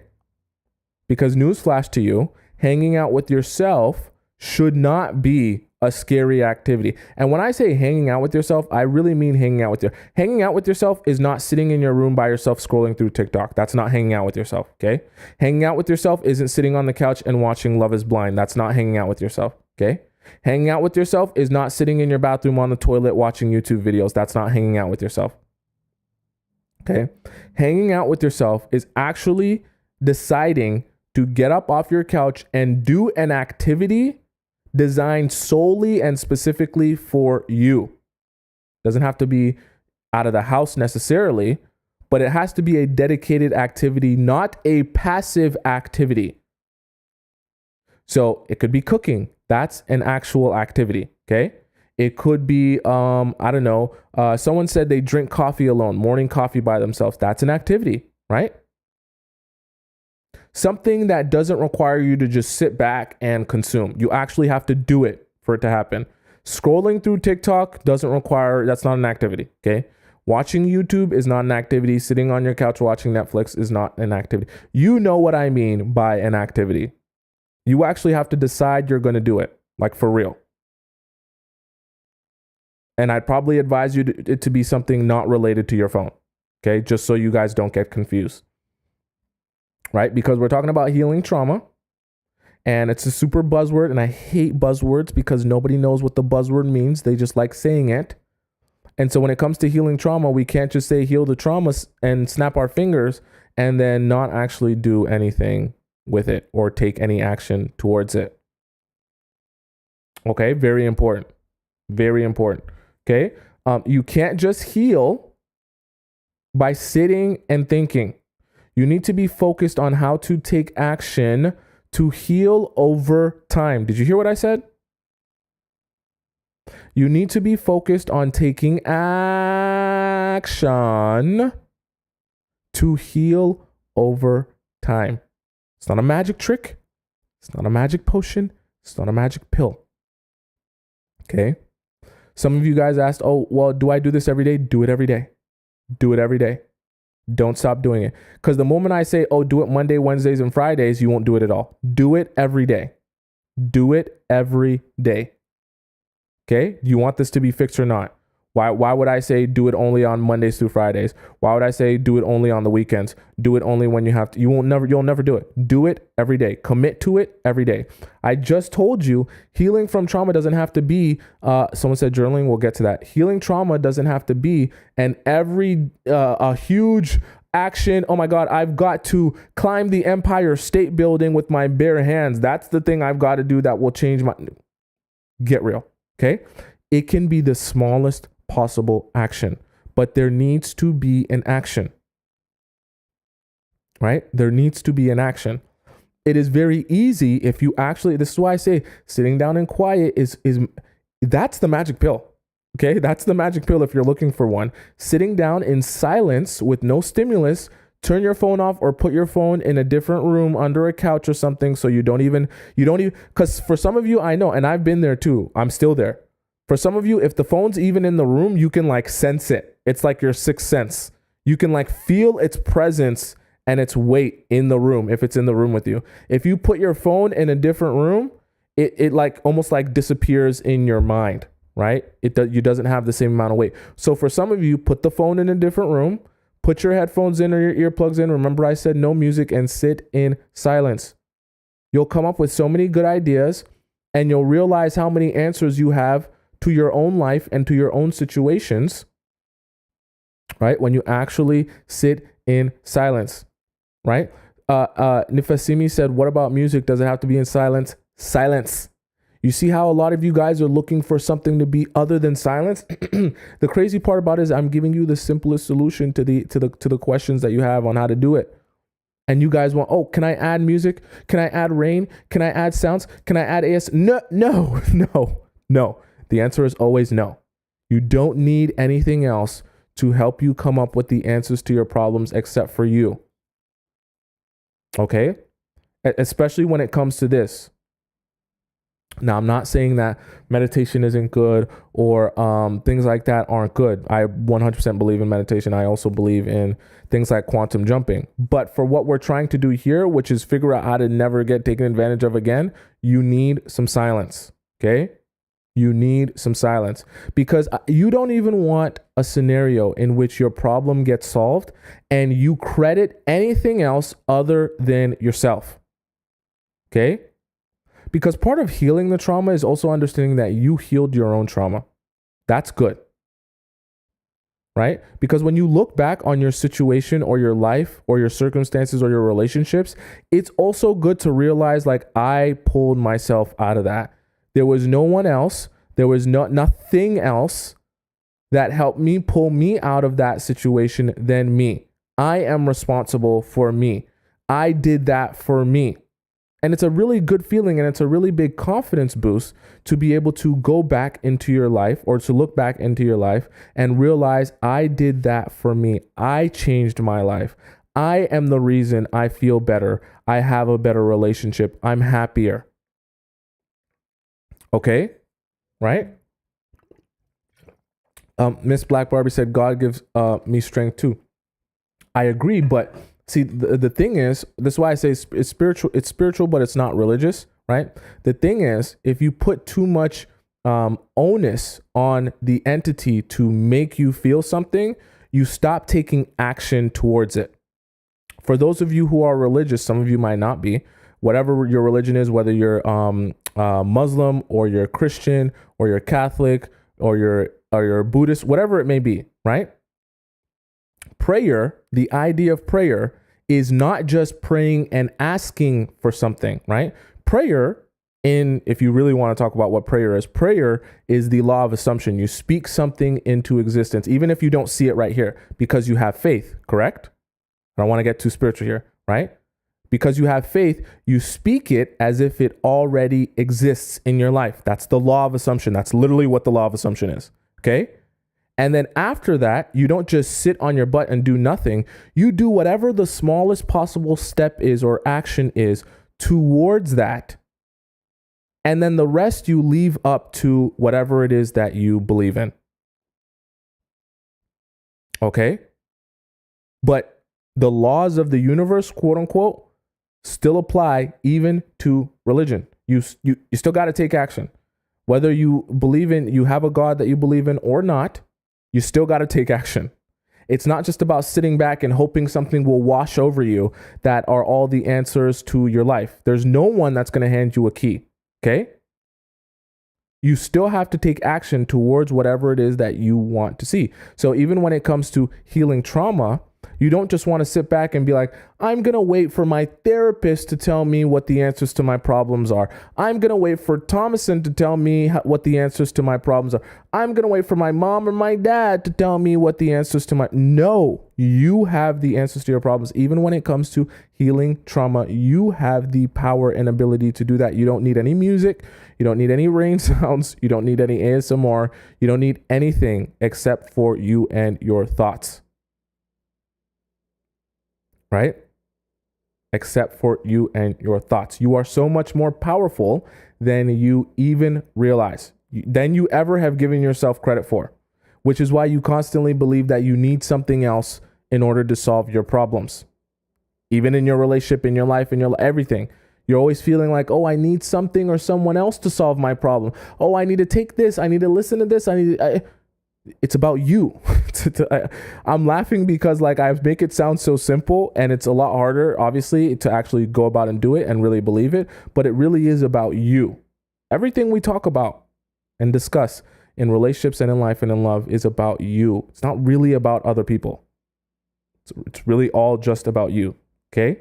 Because newsflash to you, hanging out with yourself should not be a scary activity. And when I say hanging out with yourself, I really mean hanging out with hanging out with yourself is not sitting in your room by yourself scrolling through TikTok. That's not hanging out with yourself, okay? Hanging out with yourself isn't sitting on the couch and watching Love is Blind. That's not hanging out with yourself, okay? Hanging out with yourself is not sitting in your bathroom on the toilet watching YouTube videos. That's not hanging out with yourself, okay? Hanging out with yourself is actually deciding to get up off your couch and do an activity designed solely and specifically for you. Doesn't have to be out of the house necessarily, but it has to be a dedicated activity, not a passive activity. So it could be cooking. That's an actual activity, okay? It could be, someone said they drink coffee alone, morning coffee by themselves. That's an activity, right? Something that doesn't require you to just sit back and consume. You actually have to do it for it to happen. Scrolling through TikTok that's not an activity, okay? Watching YouTube is not an activity. Sitting on your couch watching Netflix is not an activity. You know what I mean by an activity. You actually have to decide you're going to do it, like for real. And I'd probably advise you it to be something not related to your phone, okay? Just so you guys don't get confused. Right? Because we're talking about healing trauma and it's a super buzzword, and I hate buzzwords because nobody knows what the buzzword means. They just like saying it. And so when it comes to healing trauma, we can't just say heal the trauma and snap our fingers and then not actually do anything with it or take any action towards it. Okay? Very important. Very important. Okay? You can't just heal by sitting and thinking. You need to be focused on how to take action to heal over time. Did you hear what I said? You need to be focused on taking action to heal over time. It's not a magic trick. It's not a magic potion. It's not a magic pill. Okay? Some of you guys asked, oh, well, do I do this every day? Do it every day. Do it every day. Don't stop doing it. Because the moment I say, oh, do it Monday, Wednesdays, and Fridays, you won't do it at all. Do it every day. Do it every day. Okay? Do you want this to be fixed or not? Why would I say do it only on Mondays through Fridays? Why would I say do it only on the weekends? Do it only when you have to. You'll never do it. Do it every day. Commit to it every day. I just told you healing from trauma doesn't have to be, someone said journaling, we'll get to that. Healing trauma doesn't have to be a huge action. Oh my God, I've got to climb the Empire State Building with my bare hands. That's the thing I've got to do that will change my, get real. Okay. It can be the smallest possible action, but there needs to be an action, right? There needs to be an action. It is very easy if you actually, this is why I say sitting down in quiet that's the magic pill. Okay. That's the magic pill. If you're looking for one, sitting down in silence with no stimulus, turn your phone off or put your phone in a different room under a couch or something. So you don't even, because for some of you, I know, and I've been there too. I'm still there. For some of you, if the phone's even in the room, you can like sense it. It's like your sixth sense. You can like feel its presence and its weight in the room if it's in the room with you. If you put your phone in a different room, it like almost like disappears in your mind, right? It doesn't have the same amount of weight. So for some of you, put the phone in a different room, put your headphones in or your earplugs in. Remember I said no music and sit in silence. You'll come up with so many good ideas. and you'll realize how many answers you have to your own life and to your own situations, right? When you actually sit in silence, right? Nifasimi said, what about music? Does it have to be in silence? Silence. You see how a lot of you guys are looking for something to be other than silence? The crazy part about it is I'm giving you the simplest solution to the questions that you have on how to do it. And you guys want, oh, can I add music? Can I add rain? Can I add sounds? Can I add AS? No. The answer is always no. You don't need anything else to help you come up with the answers to your problems except for you. Okay? Especially when it comes to this. Now, I'm not saying that meditation isn't good or things like that aren't good. I 100% believe in meditation. I also believe in things like quantum jumping. But for what we're trying to do here, which is figure out how to never get taken advantage of again, you need some silence, okay? You need some silence because you don't even want a scenario in which your problem gets solved and you credit anything else other than yourself, okay? Because part of healing the trauma is also understanding that you healed your own trauma. That's good, right? Because when you look back on your situation or your life or your circumstances or your relationships, it's also good to realize like I pulled myself out of that. There was no one else. There was nothing else that helped me pull me out of that situation than me. I am responsible for me. I did that for me. And it's a really good feeling and it's a really big confidence boost to be able to go back into your life or to look back into your life and realize I did that for me. I changed my life. I am the reason I feel better. I have a better relationship. I'm happier. Okay? Right? Miss Black Barbie said, God gives me strength too. I agree, but see, the thing is, that's why I say it's spiritual, but it's not religious, right? The thing is, if you put too much onus on the entity to make you feel something, you stop taking action towards it. For those of you who are religious, some of you might not be, whatever your religion is, whether you're Muslim or you're Christian or you're Catholic or you're Buddhist, whatever it may be, right? Prayer, the idea of prayer is not just praying and asking for something, right? Prayer, if you really want to talk about what prayer is the law of assumption. You speak something into existence, even if you don't see it right here, because you have faith, correct? I don't want to get too spiritual here, right? Because you have faith, you speak it as if it already exists in your life. That's the law of assumption. That's literally what the law of assumption is, okay? And then after that, you don't just sit on your butt and do nothing. You do whatever the smallest possible step is or action is towards that. And then the rest you leave up to whatever it is that you believe in. Okay? But the laws of the universe, quote unquote, still apply even to religion. You still got to take action. Whether you have a God that you believe in or not, you still got to take action. It's not just about sitting back and hoping something will wash over you that are all the answers to your life. There's no one that's going to hand you a key, okay? You still have to take action towards whatever it is that you want to see. So even when it comes to healing trauma, you don't just want to sit back and be like, I'm going to wait for my therapist to tell me what the answers to my problems are. I'm going to wait for Tomisin to tell me what the answers to my problems are. I'm going to wait for my mom or my dad to tell me what the answers to No, you have the answers to your problems. Even when it comes to healing trauma, you have the power and ability to do that. You don't need any music. You don't need any rain sounds. You don't need any ASMR. You don't need anything except for you and your thoughts. Right? Except for you and your thoughts. You are so much more powerful than you even realize, than you ever have given yourself credit for, which is why you constantly believe that you need something else in order to solve your problems. Even in your relationship, in your life, in your everything, you're always feeling like, oh, I need something or someone else to solve my problem. Oh, I need to take this. I need to listen to this. It's about you. I'm laughing because like I make it sound so simple and it's a lot harder, obviously, to actually go about and do it and really believe it. But it really is about you. Everything we talk about and discuss in relationships and in life and in love is about you. It's not really about other people. It's really all just about you. Okay?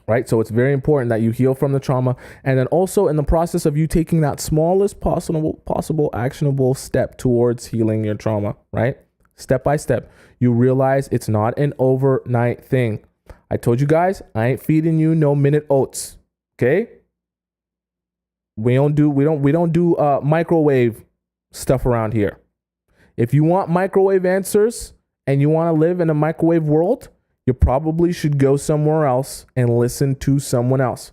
Right? So it's very important that you heal from the trauma. And then also in the process of you taking that smallest possible actionable step towards healing your trauma, right? Step by step, you realize it's not an overnight thing. I told you guys, I ain't feeding you no minute oats. Okay? We don't do microwave stuff around here. If you want microwave answers and you want to live in a microwave world, you probably should go somewhere else and listen to someone else.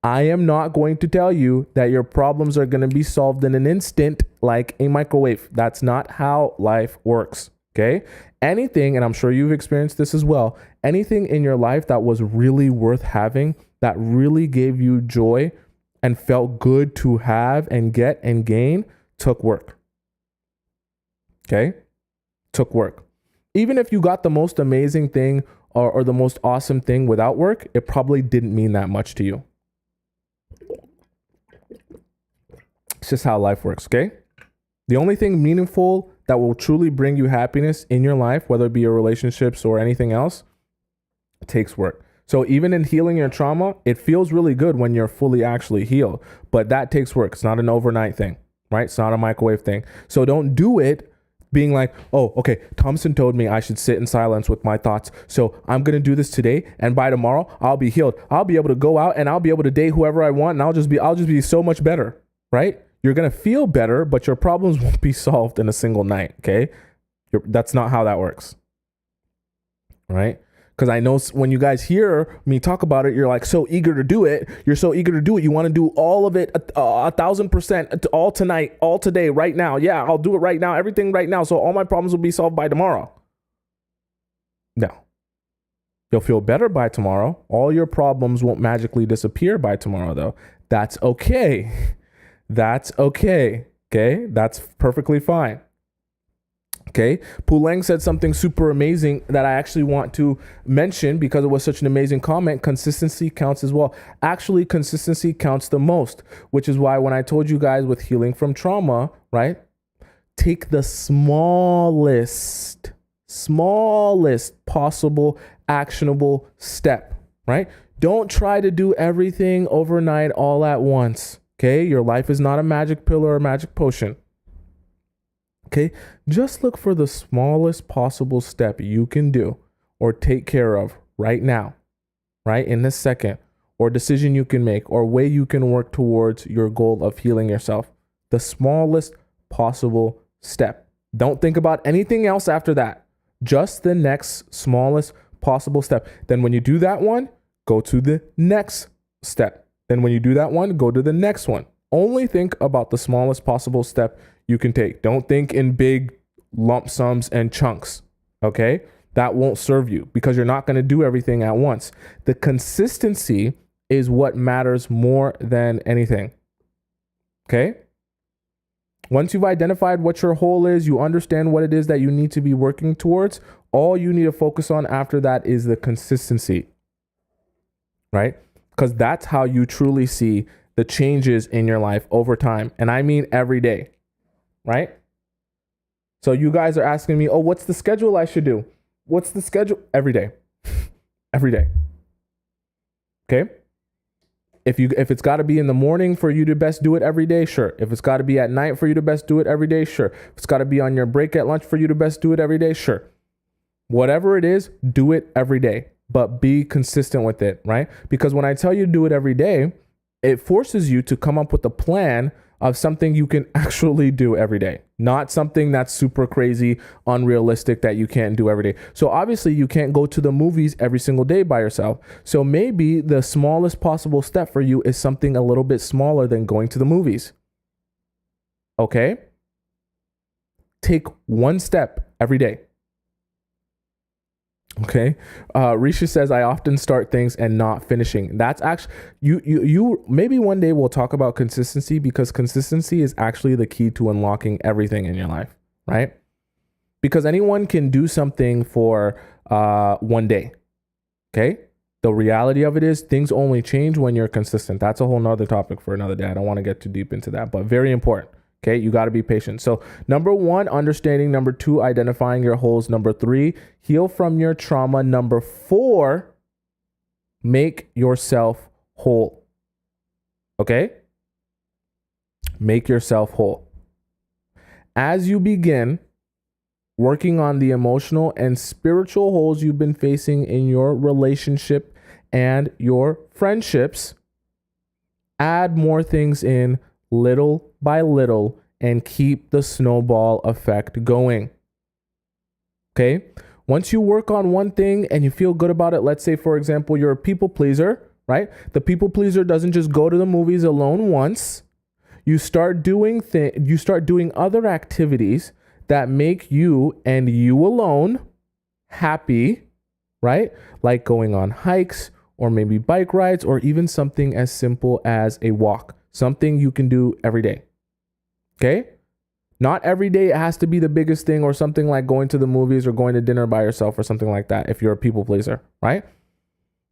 I am not going to tell you that your problems are going to be solved in an instant like a microwave. That's not how life works. Okay? Anything, and I'm sure you've experienced this as well, anything in your life that was really worth having, that really gave you joy and felt good to have and get and gain, took work. Okay? Took work. Even if you got the most amazing thing or the most awesome thing without work, it probably didn't mean that much to you. It's just how life works, okay? The only thing meaningful that will truly bring you happiness in your life, whether it be your relationships or anything else, takes work. So even in healing your trauma, it feels really good when you're fully actually healed, but that takes work. It's not an overnight thing, right? It's not a microwave thing. So don't do it being like, oh, okay, Tomisin told me I should sit in silence with my thoughts. So I'm going to do this today. And by tomorrow, I'll be healed. I'll be able to go out and I'll be able to date whoever I want. And I'll just be so much better, right? You're going to feel better, but your problems won't be solved in a single night. Okay. That's not how that works. Right. Because I know when you guys hear me talk about it, you're like so eager to do it. You're so eager to do it. You want to do all of it 1,000%, all tonight, all today, right now. Yeah, I'll do it right now. Everything right now. So all my problems will be solved by tomorrow. No. You'll feel better by tomorrow. All your problems won't magically disappear by tomorrow, though. That's okay. That's okay. Okay? That's perfectly fine. Okay, Puleng said something super amazing that I actually want to mention because it was such an amazing comment. Consistency counts as well. Actually, consistency counts the most, which is why when I told you guys with healing from trauma, right? Take the smallest possible actionable step, right? Don't try to do everything overnight all at once. Okay, your life is not a magic pill or a magic potion. Okay, just look for the smallest possible step you can do or take care of right now, right in this second, or decision you can make or way you can work towards your goal of healing yourself. The smallest possible step. Don't think about anything else after that. Just the next smallest possible step. Then when you do that one, go to the next step. Then when you do that one, go to the next one. Only think about the smallest possible step you can take. Don't think in big lump sums and chunks, okay? That won't serve you because you're not going to do everything at once. The consistency is what matters more than anything, okay? Once you've identified what your goal is, you understand what it is that you need to be working towards, all you need to focus on after that is the consistency, right? Because that's how you truly see the changes in your life over time. And I mean every day. Right? So you guys are asking me, oh, what's the schedule I should do? What's the schedule? Every day. Every day. Okay? If it's got to be in the morning for you to best do it every day, sure. If it's got to be at night for you to best do it every day, sure. If it's got to be on your break at lunch for you to best do it every day, sure. Whatever it is, do it every day, but be consistent with it, right? Because when I tell you to do it every day, it forces you to come up with a plan of something you can actually do every day, not something that's super crazy, unrealistic that you can't do every day. So obviously you can't go to the movies every single day by yourself. So maybe the smallest possible step for you is something a little bit smaller than going to the movies. Okay? Take one step every day. Okay. Risha says, I often start things and not finishing. That's actually, you maybe one day we'll talk about consistency because consistency is actually the key to unlocking everything in your life, right? Because anyone can do something for 1 day. Okay. The reality of it is things only change when you're consistent. That's a whole nother topic for another day. I don't want to get too deep into that, but very important. Okay. You got to be patient. So number 1, understanding. Number 2, identifying your holes. Number 3, heal from your trauma. Number 4, make yourself whole. Okay. Make yourself whole. As you begin working on the emotional and spiritual holes you've been facing in your relationship and your friendships, add more things in little by little and keep the snowball effect going. Okay? Once you work on one thing and you feel good about it, let's say, for example, you're a people pleaser, right? The people pleaser doesn't just go to the movies alone once. You start doing other activities that make you and you alone happy, right? Like going on hikes or maybe bike rides or even something as simple as a walk, something you can do every day. Okay? Not every day it has to be the biggest thing or something like going to the movies or going to dinner by yourself or something like that if you're a people pleaser, right?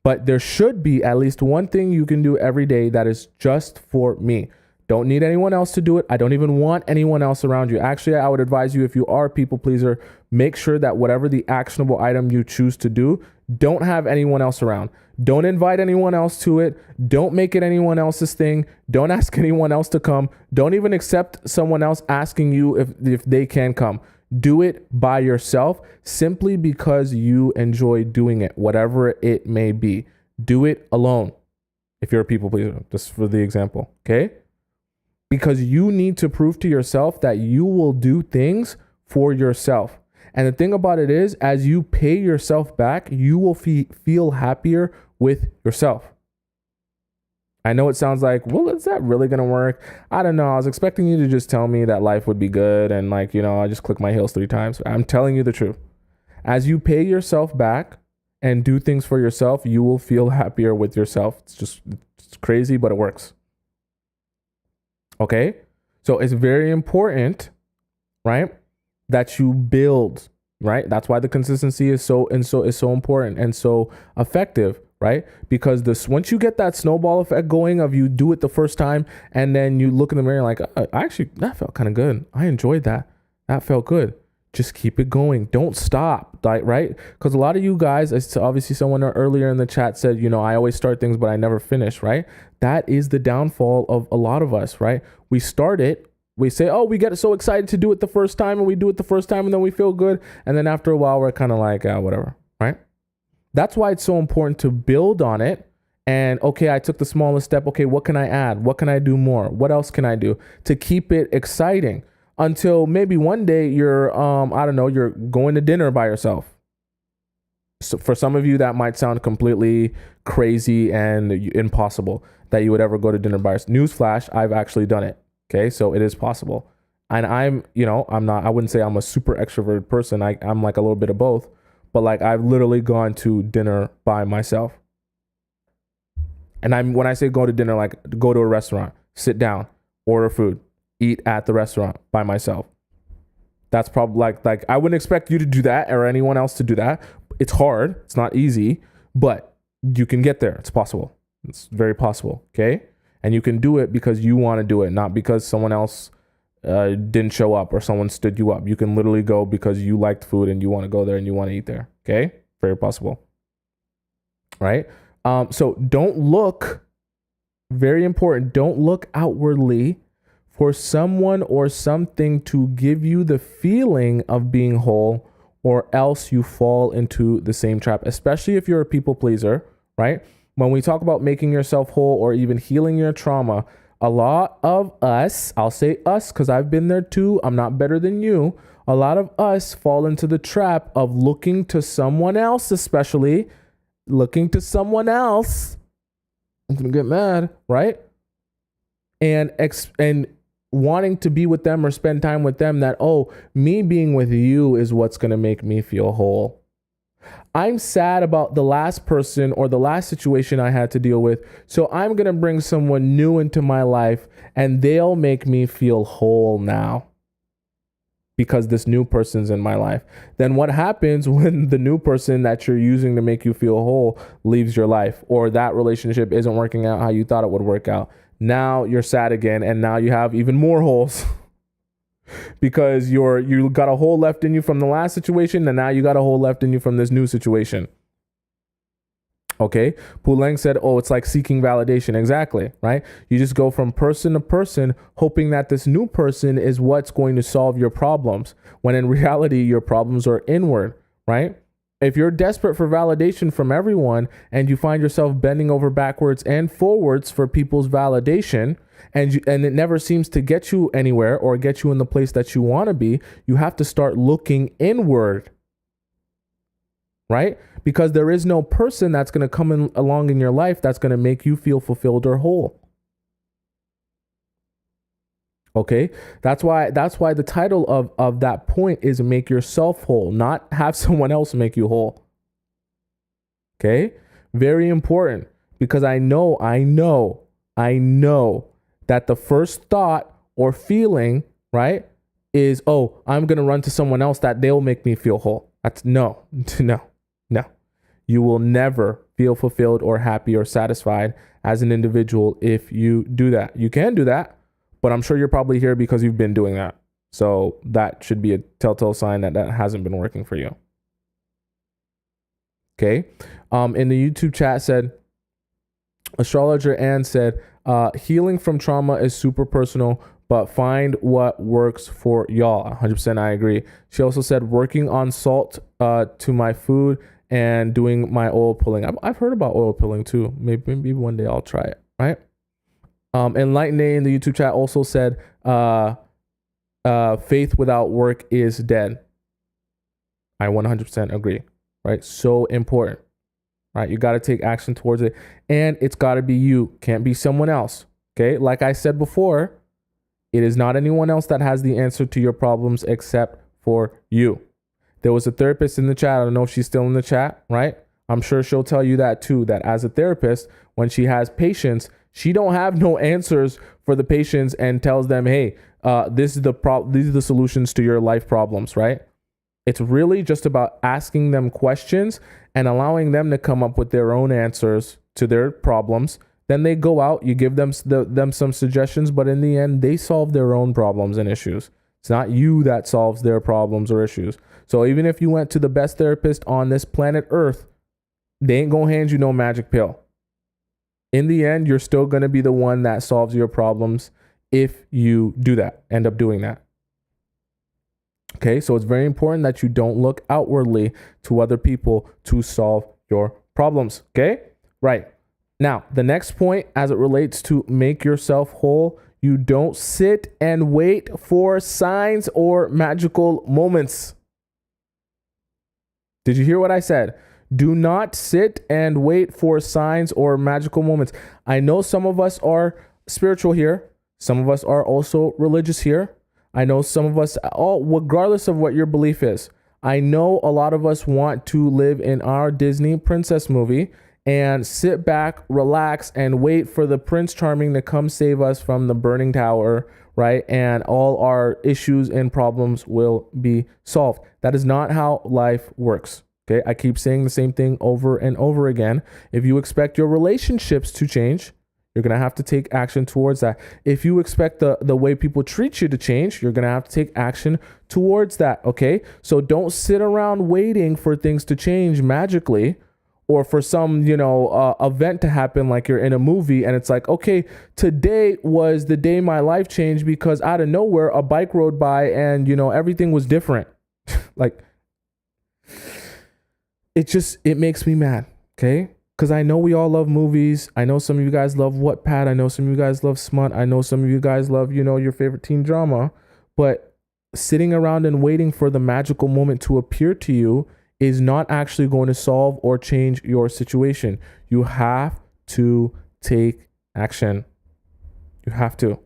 But there should be at least one thing you can do every day that is just for me. Don't need anyone else to do it. I don't even want anyone else around you. Actually, I would advise you, if you are a people pleaser, make sure that whatever the actionable item you choose to do, don't have anyone else around. Don't invite anyone else to it. Don't make it anyone else's thing. Don't ask anyone else to come. Don't even accept someone else asking you if they can come. Do it by yourself simply because you enjoy doing it, whatever it may be. Do it alone if you're a people pleaser, just for the example, okay? Because you need to prove to yourself that you will do things for yourself. And the thing about it is, as you pay yourself back, you will feel happier with yourself. I know it sounds like, well, is that really going to work? I don't know. I was expecting you to just tell me that life would be good and I just click my heels 3 times. I'm telling you the truth. As you pay yourself back and do things for yourself, you will feel happier with yourself. It's crazy, but it works. Okay, so it's very important, right, that you build, right? That's why the consistency is so important and so effective, right? Because once you get that snowball effect going of you do it the first time and then you look in the mirror like, actually, that felt kind of good. I enjoyed that. That felt good. Just keep it going. Don't stop, right? Because a lot of you guys, obviously someone earlier in the chat said, I always start things, but I never finish, right? That is the downfall of a lot of us, right? We start it. We say, oh, we get so excited to do it the first time and we do it the first time and then we feel good. And then after a while, we're kind of like, whatever, right? That's why it's so important to build on it. And okay, I took the smallest step. Okay, what can I add? What can I do more? What else can I do to keep it exciting? Until maybe one day you're, you're going to dinner by yourself. So for some of you, that might sound completely crazy and impossible that you would ever go to dinner by yourself. Newsflash, I've actually done it. Okay, so it is possible. And I wouldn't say I'm a super extroverted person. I'm like a little bit of both, but like I've literally gone to dinner by myself. And when I say go to dinner, like go to a restaurant, sit down, order food, eat at the restaurant by myself. That's probably like I wouldn't expect you to do that or anyone else to do that. It's hard. It's not easy, but you can get there. It's possible. It's very possible. Okay. And you can do it because you want to do it, not because someone else didn't show up or someone stood you up. You can literally go because you liked food and you want to go there and you want to eat there. Okay. Very possible. Right. So don't look, very important. Don't look outwardly for someone or something to give you the feeling of being whole, or else you fall into the same trap, especially if you're a people pleaser, right? When we talk about making yourself whole or even healing your trauma, a lot of us, I'll say us because I've been there too, I'm not better than you. A lot of us fall into the trap of looking to someone else, especially looking to someone else. I'm going to get mad, right? And wanting to be with them or spend time with them, that, oh, me being with you is what's going to make me feel whole. I'm sad about the last person or the last situation I had to deal with, so I'm going to bring someone new into my life and they'll make me feel whole now. because this new person's in my life. Then what happens when the new person that you're using to make you feel whole leaves your life, or that relationship isn't working out how you thought it would work out? Now you're sad again, and now you have even more holes because you got a hole left in you from the last situation, and now you got a hole left in you from this new situation. Okay, Puleng said, oh, it's like seeking validation. Exactly, right? You just go from person to person, hoping that this new person is what's going to solve your problems, when in reality, your problems are inward, right? If you're desperate for validation from everyone and you find yourself bending over backwards and forwards for people's validation, and it never seems to get you anywhere or get you in the place that you want to be, you have to start looking inward, right? Because there is no person that's going to come along in your life that's going to make you feel fulfilled or whole. Okay, that's why the title of that point is make yourself whole, not have someone else make you whole. Okay, very important, because I know that the first thought or feeling, right, is, oh, I'm going to run to someone else that they'll make me feel whole. That's no. You will never feel fulfilled or happy or satisfied as an individual if you do that. You can do that, but I'm sure you're probably here because you've been doing that. So that should be a telltale sign that hasn't been working for you. Okay. In the YouTube chat said, Astrologer Ann said, healing from trauma is super personal, but find what works for y'all. 100% I agree. She also said, working on salt to my food and doing my oil pulling. I've heard about oil pulling too. Maybe one day I'll try it, right? Enlightened A in the YouTube chat also said, faith without work is dead. I 100% agree, right? So important, right? You got to take action towards it, and it's got to be you. Can't be someone else, okay? Like I said before, it is not anyone else that has the answer to your problems except for you. There was a therapist in the chat. I don't know if she's still in the chat, right? I'm sure she'll tell you that too, that as a therapist, when she has patients, she don't have no answers for the patients and tells them, hey, these are the solutions to your life problems, right? It's really just about asking them questions and allowing them to come up with their own answers to their problems. Then they go out, you give them some suggestions, but in the end, they solve their own problems and issues. It's not you that solves their problems or issues. So even if you went to the best therapist on this planet Earth, they ain't gonna hand you no magic pill. In the end, you're still gonna be the one that solves your problems if you do that, end up doing that. Okay, so it's very important that you don't look outwardly to other people to solve your problems. Okay, right. Now, the next point as it relates to make yourself whole, you don't sit and wait for signs or magical moments. Did you hear what I said? Do not sit and wait for signs or magical moments. I know some of us are spiritual here. Some of us are also religious here. I know some of us, regardless of what your belief is, I know a lot of us want to live in our Disney princess movie and sit back, relax, and wait for the Prince Charming to come save us from the burning tower, right? And all our issues and problems will be solved. That is not how life works. Okay, I keep saying the same thing over and over again. If you expect your relationships to change, you're going to have to take action towards that. If you expect the way people treat you to change, you're going to have to take action towards that, okay? So don't sit around waiting for things to change magically, or for some, event to happen like you're in a movie and it's like, okay, today was the day my life changed because out of nowhere a bike rode by and, everything was different. Like, it makes me mad, okay? Because I know we all love movies. I know some of you guys love Wattpad. I know some of you guys love Smut. I know some of you guys love, your favorite teen drama. But sitting around and waiting for the magical moment to appear to you is not actually going to solve or change your situation. You have to take action. You have to.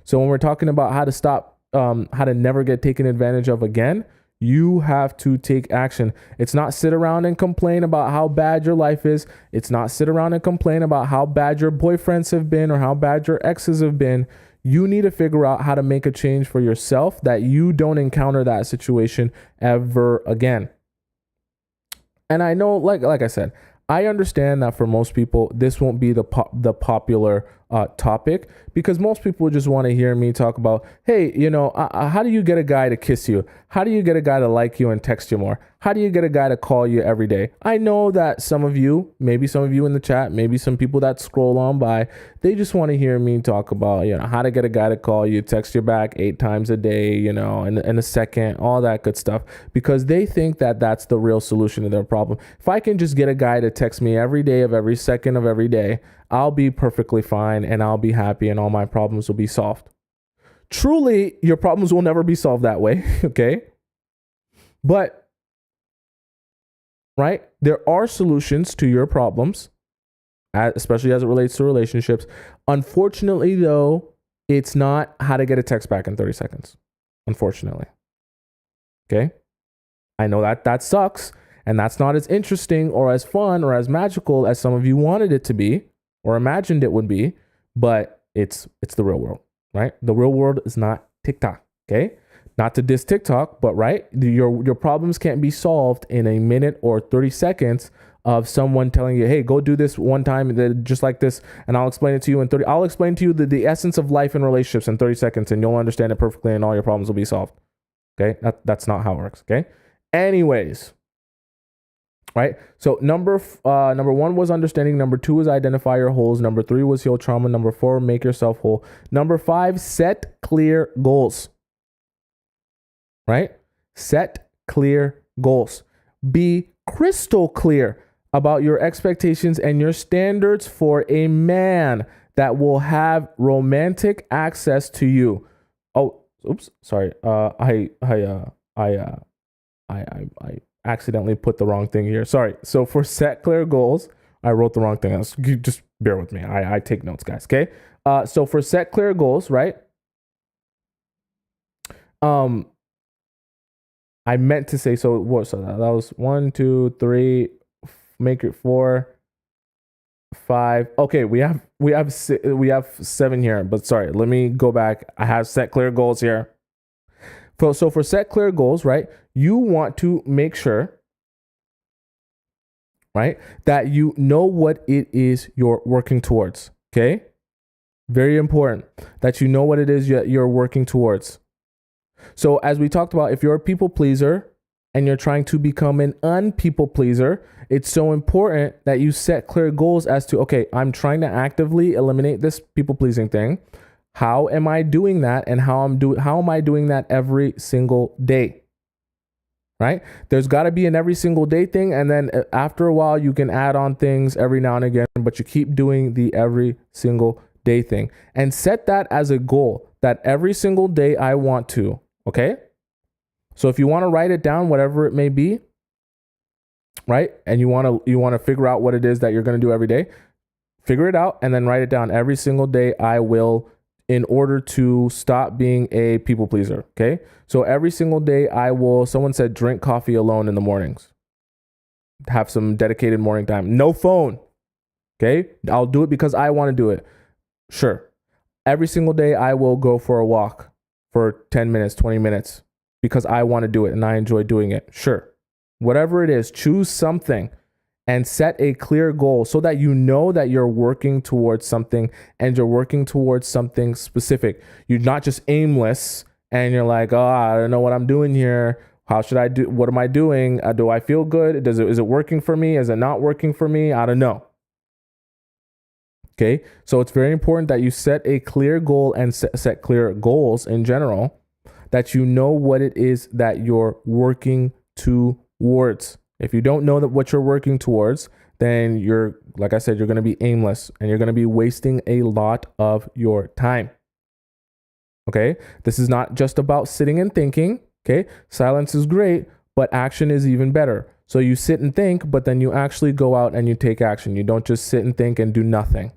So when we're talking about how to stop, how to never get taken advantage of again, you have to take action. It's not sit around and complain about how bad your life is. It's not sit around and complain about how bad your boyfriends have been or how bad your exes have been. You need to figure out how to make a change for yourself that you don't encounter that situation ever again. And I know, like I said, I understand that for most people, this won't be the popular topic, because most people just want to hear me talk about, hey, how do you get a guy to kiss you? How do you get a guy to like you and text you more? How do you get a guy to call you every day? I know that maybe some of you in the chat, maybe some people that scroll on by, they just want to hear me talk about, how to get a guy to call you, text you back 8 times a day, in a second, all that good stuff, because they think that that's the real solution to their problem. If I can just get a guy to text me every day of every second of every day, I'll be perfectly fine and I'll be happy and all my problems will be solved. Truly, your problems will never be solved that way, okay? But, right, there are solutions to your problems, especially as it relates to relationships. Unfortunately, though, it's not how to get a text back in 30 seconds, unfortunately, okay? I know that sucks, and that's not as interesting or as fun or as magical as some of you wanted it to be or imagined it would be, but it's the real world, right? The real world is not TikTok, okay? Not to diss TikTok, but right, your problems can't be solved in a minute or 30 seconds of someone telling you, hey, go do this one time, just like this, and I'll explain it to you in 30. I'll explain to you the essence of life and relationships in 30 seconds, and you'll understand it perfectly, and all your problems will be solved. Okay, that's not how it works. Okay. Anyways, right. So number 1 was understanding. Number 2 was identify your holes. Number 3 was heal trauma. Number 4, make yourself whole. Number 5, set clear goals. Right? Set clear goals. Be crystal clear about your expectations and your standards for a man that will have romantic access to you. Oh, oops, sorry. I accidentally put the wrong thing here. Sorry. So for set clear goals, I wrote the wrong thing. You just bear with me. I take notes, guys. Okay. So for set clear goals, right? I meant to say, so what? So that was 1, 2, 3, make it 4, 5. Okay, we have 7 here, but sorry, let me go back. I have set clear goals here. So for set clear goals, right, you want to make sure, right, that you know what it is you're working towards. Okay, very important that you know what it is you're working towards. So as we talked about, if you're a people pleaser and you're trying to become an unpeople pleaser, it's so important that you set clear goals as to, okay, I'm trying to actively eliminate this people pleasing thing. How am I doing that? And how am I doing that every single day? Right? There's got to be an every single day thing. And then after a while, you can add on things every now and again, but you keep doing the every single day thing and set that as a goal that every single day I want to. Okay. So if you want to write it down, whatever it may be, right? And you want to figure out what it is that you're going to do every day, figure it out and then write it down. Every single day I will, in order to stop being a people pleaser. Okay. So every single day someone said, drink coffee alone in the mornings, have some dedicated morning time, no phone. Okay. I'll do it because I want to do it. Sure. Every single day I will go for a walk for 10 minutes, 20 minutes because I want to do it and I enjoy doing it. Sure. Whatever it is, choose something and set a clear goal so that you know that you're working towards something and you're working towards something specific. You're not just aimless and you're like, oh, I don't know what I'm doing here. How should I do? What am I doing? Do I feel good? Is it working for me? Is it not working for me? I don't know. Okay, so it's very important that you set a clear goal and set clear goals in general, that you know what it is that you're working towards. If you don't know what you're working towards, then like I said, you're going to be aimless and you're going to be wasting a lot of your time. Okay, this is not just about sitting and thinking. Okay, silence is great, but action is even better. So you sit and think, but then you actually go out and you take action. You don't just sit and think and do nothing.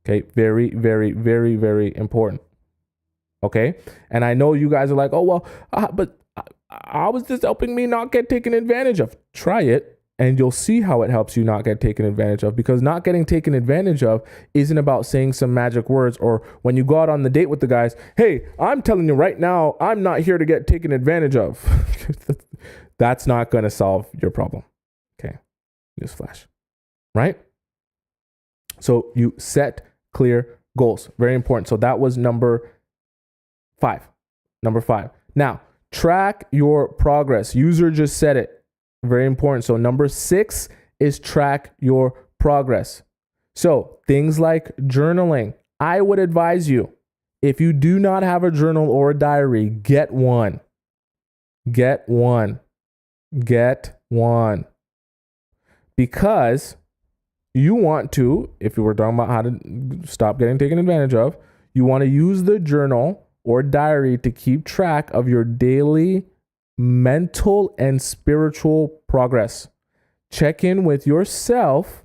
Okay, very, very, very, very important. Okay, and I know you guys are like, oh, well, but how is this helping me not get taken advantage of? Try it. and you'll see how it helps you not get taken advantage of, because not getting taken advantage of isn't about saying some magic words, or when you go out on the date with the guys, hey, I'm telling you right now, I'm not here to get taken advantage of. That's not going to solve your problem. Okay. Newsflash. Right? So you set clear goals. Very important. So that was number 5. Number 5. Now, track your progress. User just said it. Very important. So number 6 is track your progress. So things like journaling. I would advise you, if you do not have a journal or a diary, get one. Get one. Get one. Because you want to, if you were talking about how to stop getting taken advantage of, you want to use the journal or diary to keep track of your daily mental and spiritual progress. Check in with yourself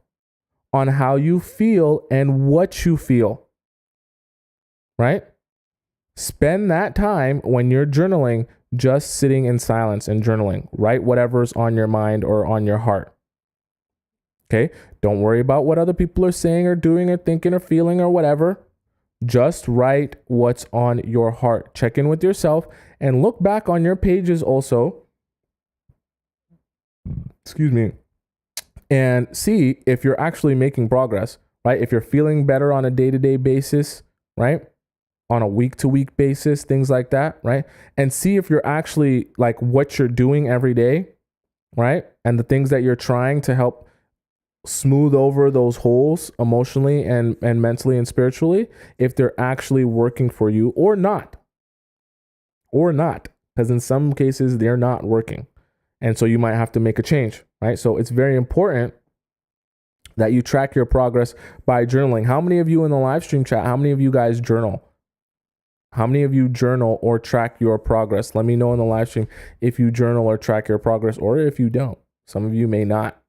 on how you feel and what you feel. Right? Spend that time when you're journaling just sitting in silence and journaling. Write whatever's on your mind or on your heart. Okay? Don't worry about what other people are saying or doing or thinking or feeling or whatever. Just write what's on your heart. Check in with yourself and look back on your pages also. Excuse me. And see if you're actually making progress, right? If you're feeling better on a day-to-day basis, right? On a week-to-week basis, things like that, right? And see if you're actually like what you're doing every day, right? And the things that you're trying to help smooth over those holes emotionally and mentally and spiritually, if they're actually working for you or not. Or not. Because in some cases, they're not working. And so you might have to make a change, right? So it's very important that you track your progress by journaling. How many of you in the live stream chat, how many of you guys journal? How many of you journal or track your progress? Let me know in the live stream if you journal or track your progress, or if you don't. Some of you may not.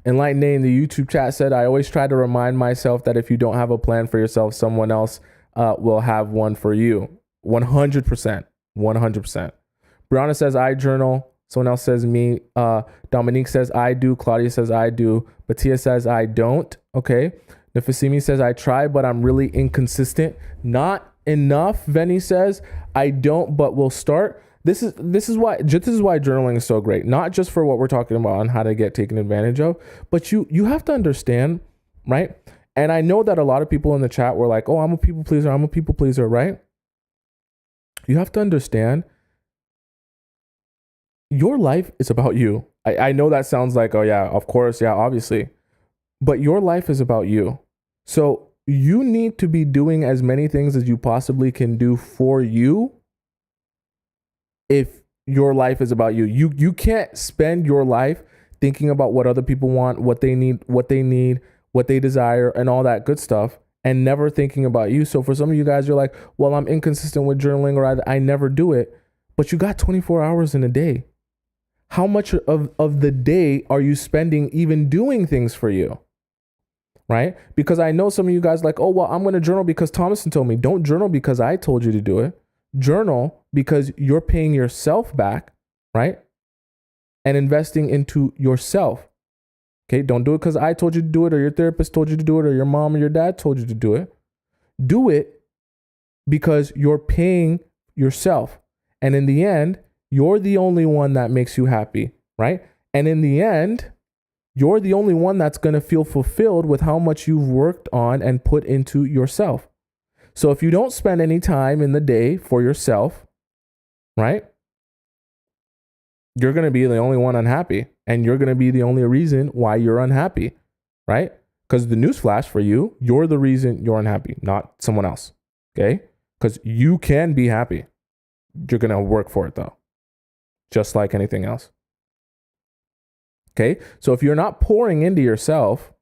Enlightened in the YouTube chat said, I always try to remind myself that if you don't have a plan for yourself, someone else will have one for you. 100%. 100%. Brianna says, I journal. Someone else says me. Dominique says, I do. Claudia says, I do. Batia says, I don't. Okay. Nafasimi says, I try, but I'm really inconsistent. Not enough, Venny says. I don't, but we'll start. This is why journaling is so great. Not just for what we're talking about on how to get taken advantage of, but you have to understand, right? And I know that a lot of people in the chat were like, oh, I'm a people pleaser, right? You have to understand your life is about you. I know that sounds like, oh yeah, of course, yeah, obviously. But your life is about you. So you need to be doing as many things as you possibly can do for you. If your life is about you, you can't spend your life thinking about what other people want, what they need, what they desire, and all that good stuff, and never thinking about you. So for some of you guys, you're like, well, I'm inconsistent with journaling, or I never do it. But you got 24 hours in a day. How much of the day are you spending even doing things for you? Right? Because I know some of you guys like, oh, well, I'm going to journal because Tomisin told me. Don't journal because I told you to do it. Journal because you're paying yourself back, right? And investing into yourself. Okay, don't do it because I told you to do it, or your therapist told you to do it, or your mom or your dad told you to do it. Do it because you're paying yourself. And in the end, you're the only one that makes you happy, right? And in the end, you're the only one that's going to feel fulfilled with how much you've worked on and put into yourself. So if you don't spend any time in the day for yourself, right, you're going to be the only one unhappy, and you're going to be the only reason why you're unhappy, right? Because the newsflash for you, you're the reason you're unhappy, not someone else, okay? Because you can be happy. You're going to work for it though, just like anything else. Okay? So if you're not pouring into yourself,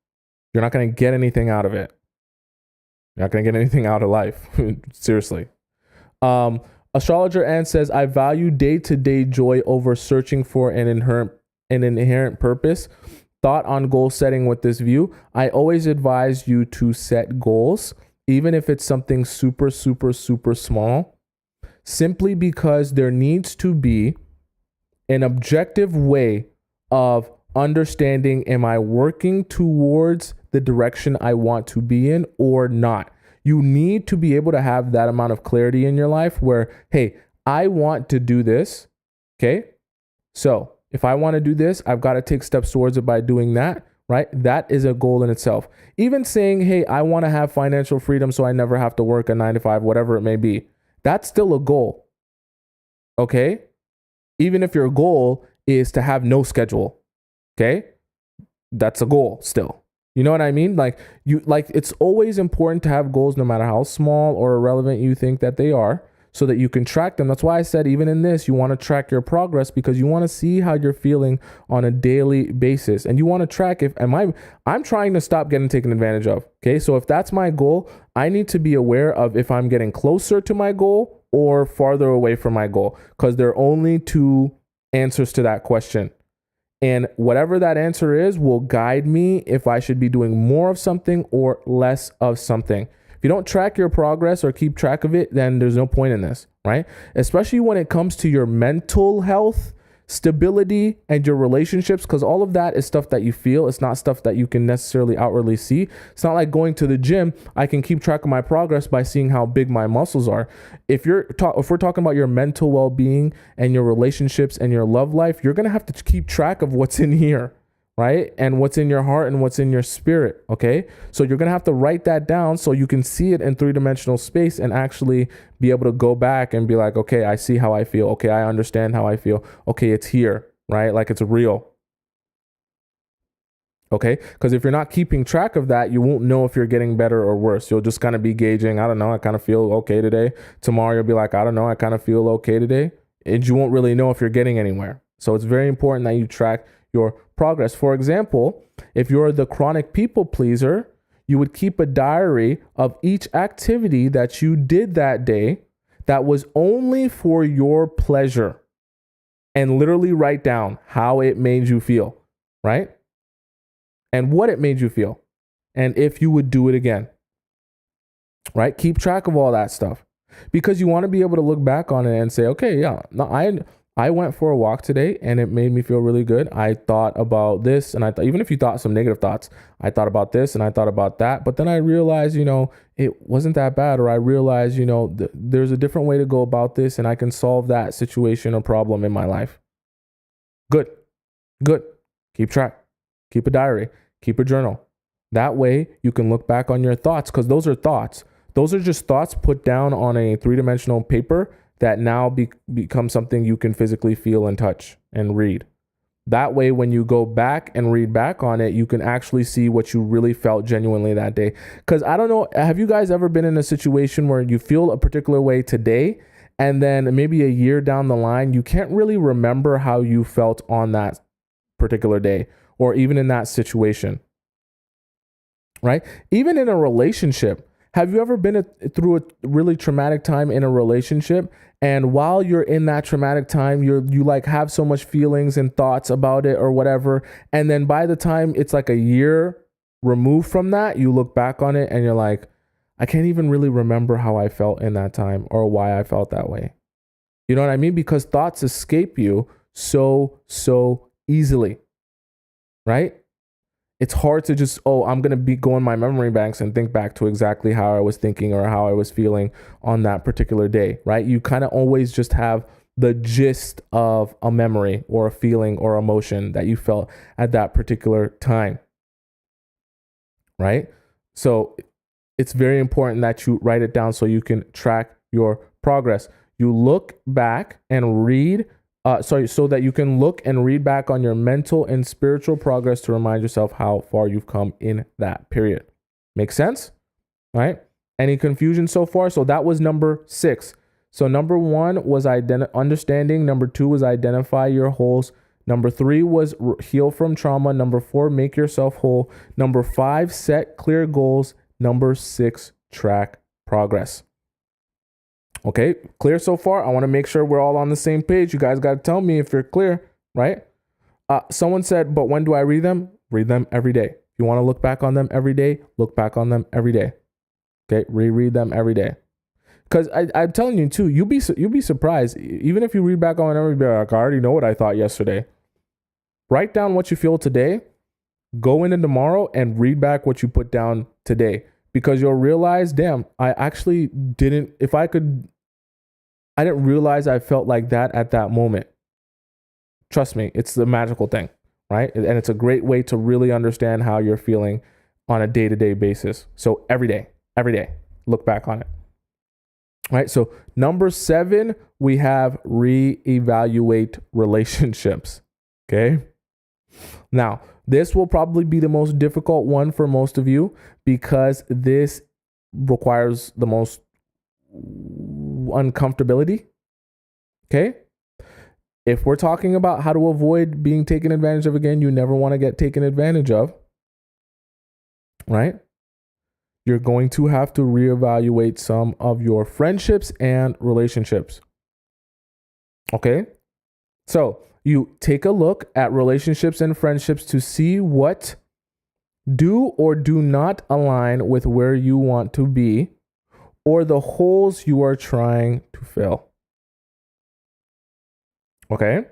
you're not going to get anything out of it. You're not going to get anything out of life. Seriously. Astrologer Ann says, I value day-to-day joy over searching for an inherent purpose. Thought on goal setting with this view. I always advise you to set goals, even if it's something super, super, super small, simply because there needs to be an objective way of understanding, am I working towards the direction I want to be in or not? You need to be able to have that amount of clarity in your life where, hey, I want to do this. Okay. So if I want to do this, I've got to take steps towards it by doing that, right? That is a goal in itself. Even saying, hey, I want to have financial freedom so I never have to work a 9 to 5, whatever it may be. That's still a goal. Okay. Even if your goal is to have no schedule. Okay. That's a goal still. You know what I mean? It's always important to have goals, no matter how small or irrelevant you think that they are, so that you can track them. That's why I said, even in this, you want to track your progress, because you want to see how you're feeling on a daily basis. And you want to track I'm trying to stop getting taken advantage of. Okay. So if that's my goal, I need to be aware of if I'm getting closer to my goal or farther away from my goal, because there are only two answers to that question. And whatever that answer is will guide me if I should be doing more of something or less of something. If you don't track your progress or keep track of it, then there's no point in this, right? Especially when it comes to your mental health, stability, and your relationships, because all of that is stuff that you feel. It's not stuff that you can necessarily outwardly see. It's not like going to the gym. I can keep track of my progress by seeing how big my muscles are. If we're talking about your mental well-being and your relationships and your love life, you're going to have to keep track of what's in here, right? And what's in your heart and what's in your spirit. Okay. So you're going to have to write that down so you can see it in 3-dimensional space and actually be able to go back and be like, okay, I see how I feel. Okay. I understand how I feel. Okay. It's here, right? Like it's real. Okay. Because if you're not keeping track of that, you won't know if you're getting better or worse. You'll just kind of be gauging, I don't know, I kind of feel okay today. Tomorrow you'll be like, I don't know, I kind of feel okay today. And you won't really know if you're getting anywhere. So it's very important that you track your progress. For example, if you're the chronic people pleaser, you would keep a diary of each activity that you did that day that was only for your pleasure, and literally write down how it made you feel, right? And what it made you feel, and if you would do it again, right? Keep track of all that stuff, because you want to be able to look back on it and say, okay, yeah, no, I went for a walk today and it made me feel really good. I thought about this, and I thought, even if you thought some negative thoughts, I thought about this and I thought about that. But then I realized, it wasn't that bad. Or I realized, there's a different way to go about this, and I can solve that situation or problem in my life. Good. Keep track. Keep a diary. Keep a journal. That way you can look back on your thoughts, because those are thoughts. Those are just thoughts put down on a 3-dimensional paper that now become something you can physically feel and touch and read. That way, when you go back and read back on it, you can actually see what you really felt genuinely that day. Because I don't know, have you guys ever been in a situation where you feel a particular way today, and then maybe a year down the line, you can't really remember how you felt on that particular day, or even in that situation, right? Even in a relationship. Have you ever been through a really traumatic time in a relationship, and while you're in that traumatic time, you like have so much feelings and thoughts about it or whatever, and then by the time it's like a year removed from that, you look back on it and you're like, I can't even really remember how I felt in that time or why I felt that way. You know what I mean? Because thoughts escape you so easily, right? It's hard to just, I'm going to be going my memory banks and think back to exactly how I was thinking or how I was feeling on that particular day, right? You kind of always just have the gist of a memory or a feeling or emotion that you felt at that particular time, right? So it's very important that you write it down so you can track your progress. You look back and read so that you can look and read back on your mental and spiritual progress to remind yourself how far you've come in that period. Make sense? All right. Any confusion so far? So that was number 6. So number 1 was understanding. Number 2 was identify your holes. Number 3 was heal from trauma. Number 4, make yourself whole. Number 5, set clear goals. Number 6, track progress. Okay, clear so far? I want to make sure we're all on the same page. You guys got to tell me if you're clear, right? Someone said, but when do I read them? Read them every day. If you want to look back on them every day, look back on them every day. Okay, reread them every day. Because I'm telling you too, you'll be surprised. Even if you read back on them every day, like, I already know what I thought yesterday. Write down what you feel today. Go into tomorrow and read back what you put down today, because you'll realize, damn, I didn't realize I felt like that at that moment. Trust me, it's the magical thing, right? And it's a great way to really understand how you're feeling on a day-to-day basis. So every day, look back on it. All right. So number 7, we have reevaluate relationships. Okay. Now, this will probably be the most difficult one for most of you, because this requires the most uncomfortability. Okay. If we're talking about how to avoid being taken advantage of again, you never want to get taken advantage of, right? You're going to have to reevaluate some of your friendships and relationships. Okay? So you take a look at relationships and friendships to see what do or do not align with where you want to be, or the holes you are trying to fill. Okay?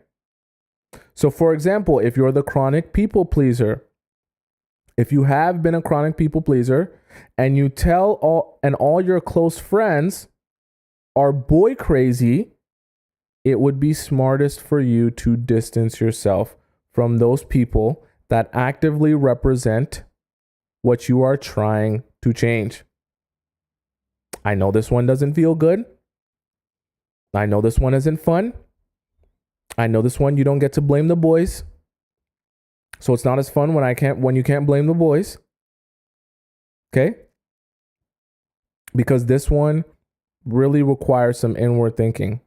So for example, if you're the chronic people pleaser, if you have been a chronic people pleaser and you tell all your close friends are boy crazy, it would be smartest for you to distance yourself from those people that actively represent what you are trying to change. I know this one doesn't feel good. I know this one isn't fun. I know this one you don't get to blame the boys. So it's not as fun when you can't blame the boys. Okay? Because this one really requires some inward thinking.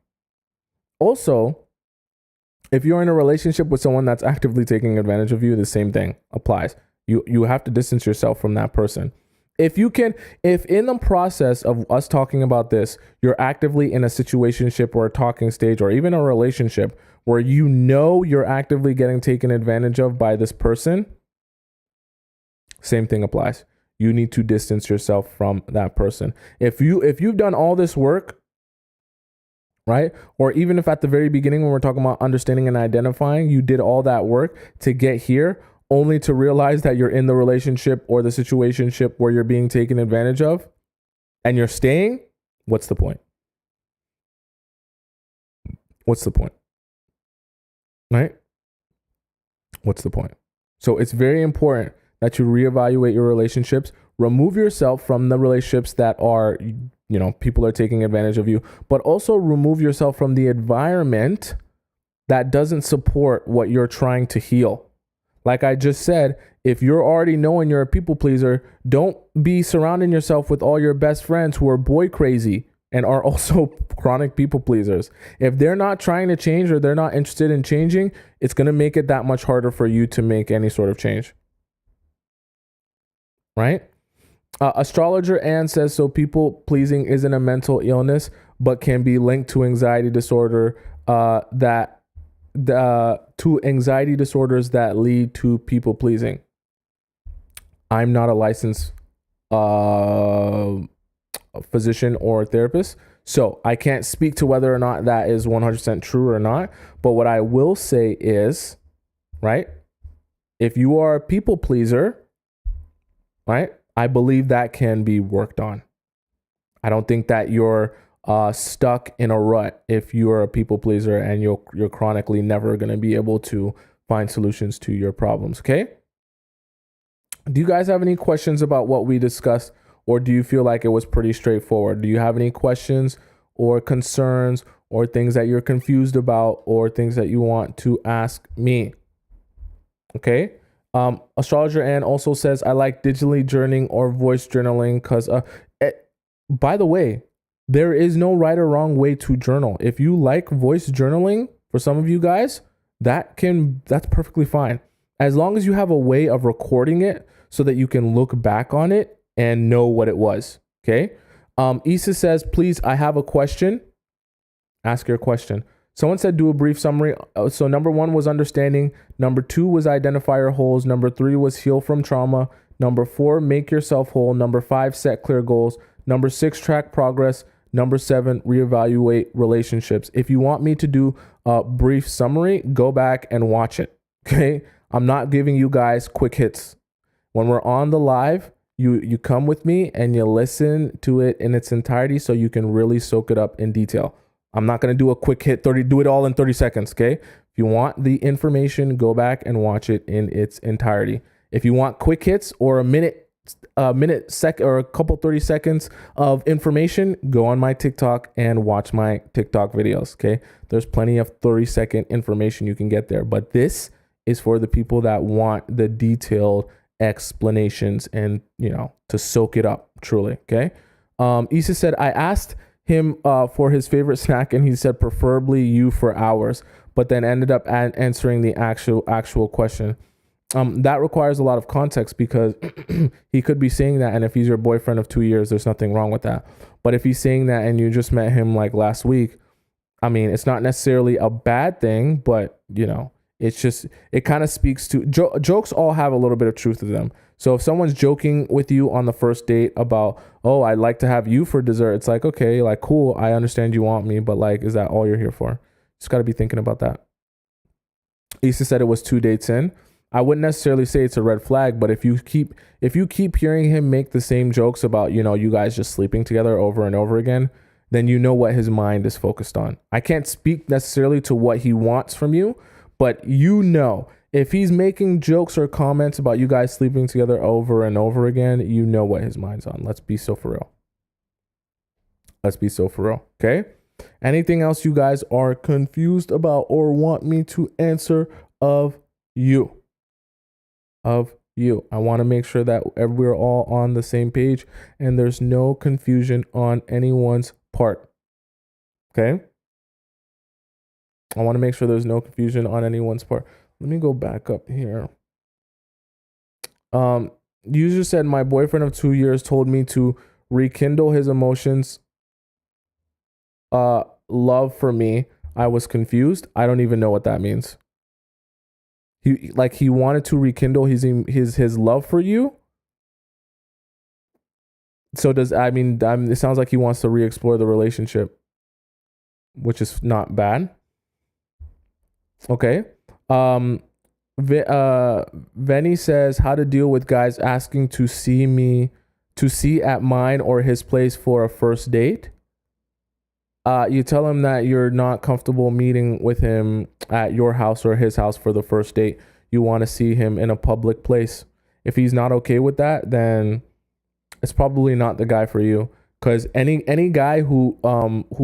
Also, if you're in a relationship with someone that's actively taking advantage of you, the same thing applies. You have to distance yourself from that person. If in the process of us talking about this, you're actively in a situationship or a talking stage or even a relationship where you know you're actively getting taken advantage of by this person, same thing applies. You need to distance yourself from that person. If you've done all this work, right? Or even if at the very beginning when we're talking about understanding and identifying, you did all that work to get here, only to realize that you're in the relationship or the situationship where you're being taken advantage of and you're staying, what's the point? What's the point? Right? What's the point? So it's very important that you reevaluate your relationships, remove yourself from the relationships that are, people are taking advantage of you, but also remove yourself from the environment that doesn't support what you're trying to heal. Like I just said, if you're already knowing you're a people pleaser, don't be surrounding yourself with all your best friends who are boy crazy and are also chronic people pleasers. If they're not trying to change or they're not interested in changing, it's going to make it that much harder for you to make any sort of change. Right? Astrologer Ann says, so people pleasing isn't a mental illness, but can be linked to anxiety disorder to anxiety disorders that lead to people pleasing. I'm not a licensed physician or therapist, so I can't speak to whether or not that is 100% true or not. But what I will say is, right, if you are a people pleaser, right, I believe that can be worked on. I don't think that you're stuck in a rut if you're a people pleaser and you're chronically never going to be able to find solutions to your problems. Okay. Do you guys have any questions about what we discussed, or do you feel like it was pretty straightforward? Do you have any questions or concerns or things that you're confused about or things that you want to ask me? Okay. Astrologer Ann also says, I like digitally journaling or voice journaling because, by the way, there is no right or wrong way to journal. If you like voice journaling, for some of you guys, that's perfectly fine. As long as you have a way of recording it so that you can look back on it and know what it was. Okay. Issa says, please, I have a question. Ask your question. Someone said do a brief summary. So number 1 was understanding. Number 2 was identify your holes. Number 3 was heal from trauma. Number 4, make yourself whole. Number 5, set clear goals. Number 6, track progress. Number 7, reevaluate relationships. If you want me to do a brief summary, go back and watch it. Okay. I'm not giving you guys quick hits. When we're on the live, you come with me and you listen to it in its entirety so you can really soak it up in detail. I'm not going to do a quick hit 30, do it all in 30 seconds. Okay. If you want the information, go back and watch it in its entirety. If you want quick hits or a minute, or a couple 30 seconds of information, go on my TikTok and watch my TikTok videos. Okay. There's plenty of 30-second information you can get there, but this is for the people that want the detailed explanations and, to soak it up truly. Okay. Issa said, I asked him for his favorite snack and he said preferably you for hours, but then ended up answering the actual question. That requires a lot of context because he could be saying that, and if he's your boyfriend of 2 years, there's nothing wrong with that. But if he's saying that and you just met him like last week, I mean, it's not necessarily a bad thing, but it's just, it kind of speaks to jokes all have a little bit of truth to them. So if someone's joking with you on the first date about, oh, I'd like to have you for dessert, it's like, okay, like, cool, I understand you want me, but like, is that all you're here for? Just got to be thinking about that. Issa said it was 2 dates in. I wouldn't necessarily say it's a red flag, but if you keep hearing him make the same jokes about, you guys just sleeping together over and over again, then you know what his mind is focused on. I can't speak necessarily to what he wants from you, but if he's making jokes or comments about you guys sleeping together over and over again, you know what his mind's on. Let's be so for real. Okay? Anything else you guys are confused about or want me to answer of you? I want to make sure that we're all on the same page and there's no confusion on anyone's part. Okay? I want to make sure there's no confusion on anyone's part. Let me go back up here. User said, my boyfriend of 2 years told me to rekindle his emotions, love for me. I was confused. I don't even know what that means. He wanted to rekindle his love for you. So it sounds like he wants to re-explore the relationship, which is not bad. Okay. Venny says, how to deal with guys asking to see at mine or his place for a first date. You tell him that you're not comfortable meeting with him at your house or his house for the first date. You want to see him in a public place. If he's not okay with that, then it's probably not the guy for you. Because any guy who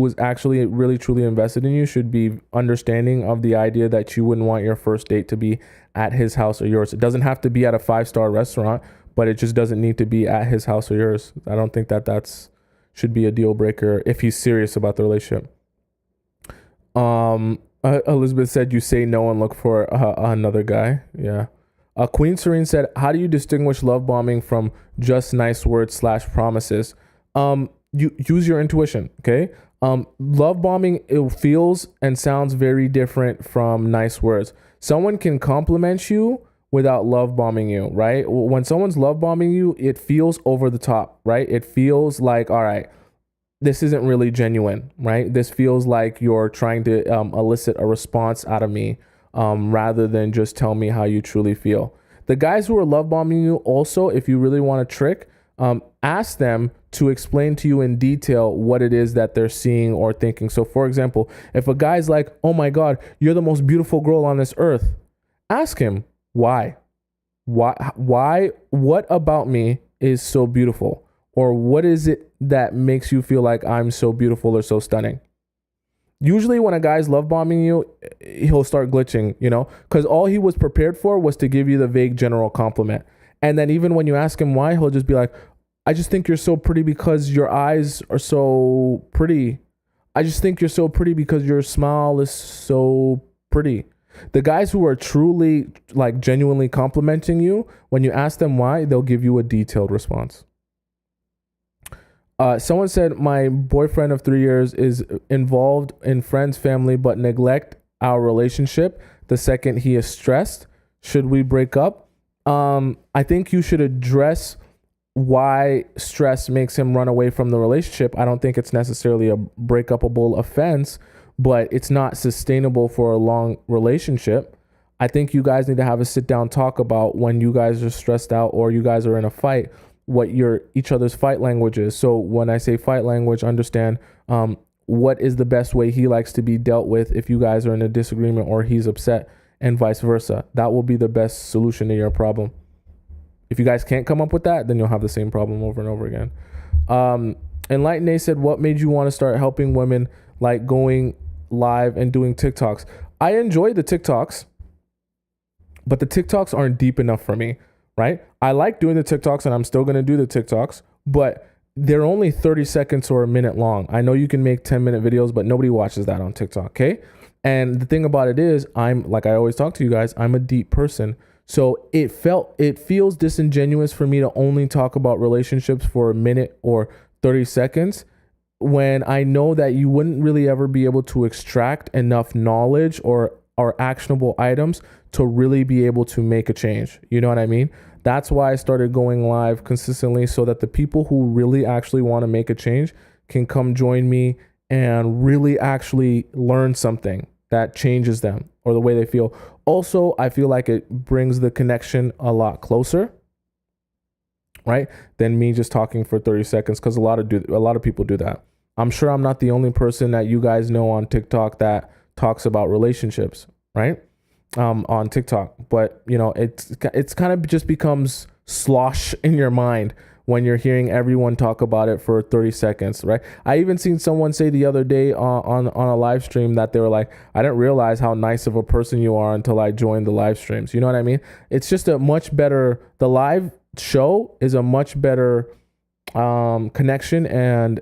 is actually really truly invested in you should be understanding of the idea that you wouldn't want your first date to be at his house or yours. It doesn't have to be at a 5-star restaurant, but it just doesn't need to be at his house or yours. I don't think that's should be a deal breaker if he's serious about the relationship. Elizabeth said, you say no and look for another guy. Yeah. Queen Serene said, how do you distinguish love bombing from just nice words / promises? You use your intuition. Okay. Love bombing, it feels and sounds very different from nice words. Someone can compliment you without love bombing you, right? When someone's love bombing you, it feels over the top, right? It feels like, all right, this isn't really genuine, right? This feels like you're trying to elicit a response out of me, rather than just tell me how you truly feel. The guys who are love bombing you also, if you really want to trick, ask them to explain to you in detail what it is that they're seeing or thinking. So for example, if a guy's like, oh my God, you're the most beautiful girl on this earth, ask him, why? What about me is so beautiful? Or what is it that makes you feel like I'm so beautiful or so stunning? Usually when a guy's love bombing you, he'll start glitching, because all he was prepared for was to give you the vague general compliment. And then even when you ask him why, he'll just be like, I just think you're so pretty because your eyes are so pretty. I just think you're so pretty because your smile is so pretty. The guys who are truly, like, genuinely complimenting you, when you ask them why, they'll give you a detailed response. Someone said, my boyfriend of 3 years is involved in friends' family, but neglect our relationship the second he is stressed. Should we break up? I think you should address why stress makes him run away from the relationship. I don't think it's necessarily a breakupable offense, but it's not sustainable for a long relationship. I think you guys need to have a sit down talk about when you guys are stressed out or you guys are in a fight, what your each other's fight language is. So when I say fight language, understand what is the best way he likes to be dealt with if you guys are in a disagreement or he's upset, and vice versa. That will be the best solution to your problem. If you guys can't come up with that, then you'll have the same problem over and over again. Enlightened A said, what made you want to start helping women, like going live and doing TikToks? I enjoy the TikToks, but the TikToks aren't deep enough for me, right? I like doing the TikToks and I'm still going to do the TikToks, but they're only 30 seconds or a minute long. I know you can make 10-minute videos, but nobody watches that on TikTok, okay? And the thing about it is, like I always talk to you guys, I'm a deep person. So it feels disingenuous for me to only talk about relationships for a minute or 30 seconds when I know that you wouldn't really ever be able to extract enough knowledge or actionable items to really be able to make a change. You know what I mean? That's why I started going live consistently, so that the people who really actually want to make a change can come join me and really actually learn something that changes them or the way they feel. Also, I feel like it brings the connection a lot closer, right, than me just talking for 30 seconds, because a lot of people do that. I'm sure I'm not the only person that you guys know on TikTok that talks about relationships, right? On TikTok, but you know, it's kind of just becomes slosh in your mind when you're hearing everyone talk about it for 30 seconds, right? I even seen someone say the other day on a live stream that they were like, I didn't realize how nice of a person you are until I joined the live streams. You know what I mean? It's just a much better, the live show is a much better connection, and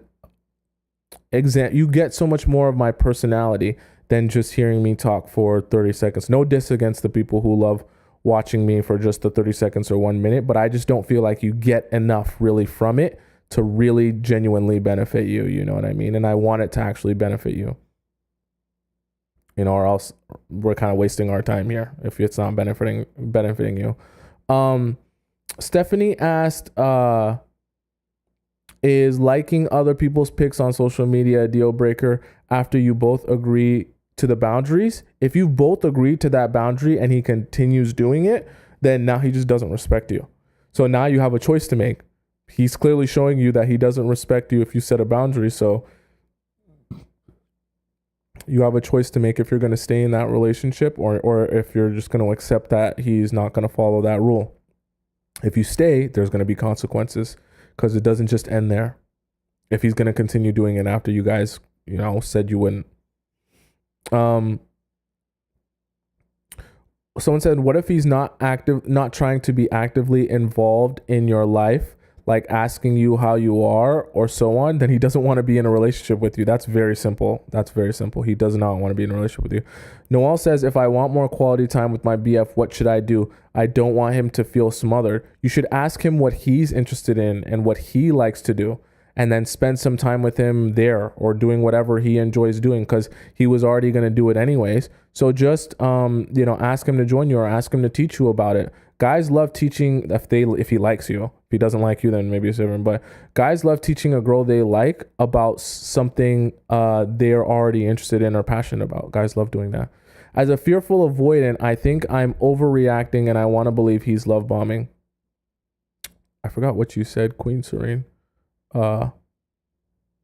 you get so much more of my personality than just hearing me talk for 30 seconds. No diss against the people who love watching me for just the 30 seconds or 1 minute, but I just don't feel like you get enough really from it to really genuinely benefit you. You know what I mean? And I want it to actually benefit you, you know, or else we're kind of wasting our time here if it's not benefiting you. Stephanie asked, is liking other people's pics on social media a deal breaker after you both agree to the boundaries? If you both agree to that boundary and he continues doing it, then now he just doesn't respect you. So now you have a choice to make. He's clearly showing you that he doesn't respect you if you set a boundary. So you have a choice to make if you're going to stay in that relationship or if you're just going to accept that he's not going to follow that rule. If you stay, there's going to be consequences, because it doesn't just end there. If he's going to continue doing it after you guys, you know, said you wouldn't. Someone said, what if he's not trying to be actively involved in your life, like asking you how you are or so on? Then he doesn't want to be in a relationship with you. That's very simple. He does not want to be in a relationship with you. Noel says, if I want more quality time with my BF, what should I do? I don't want him to feel smothered. You should ask him what he's interested in and what he likes to do, and then spend some time with him there or doing whatever he enjoys doing, because he was already going to do it anyways. So just, ask him to join you or ask him to teach you about it. Guys love teaching if he likes you. If he doesn't like you, then maybe it's different. But guys love teaching a girl they like about something they're already interested in or passionate about. Guys love doing that. As a fearful avoidant, I think I'm overreacting and I want to believe he's love bombing. I forgot what you said, Queen Serene. How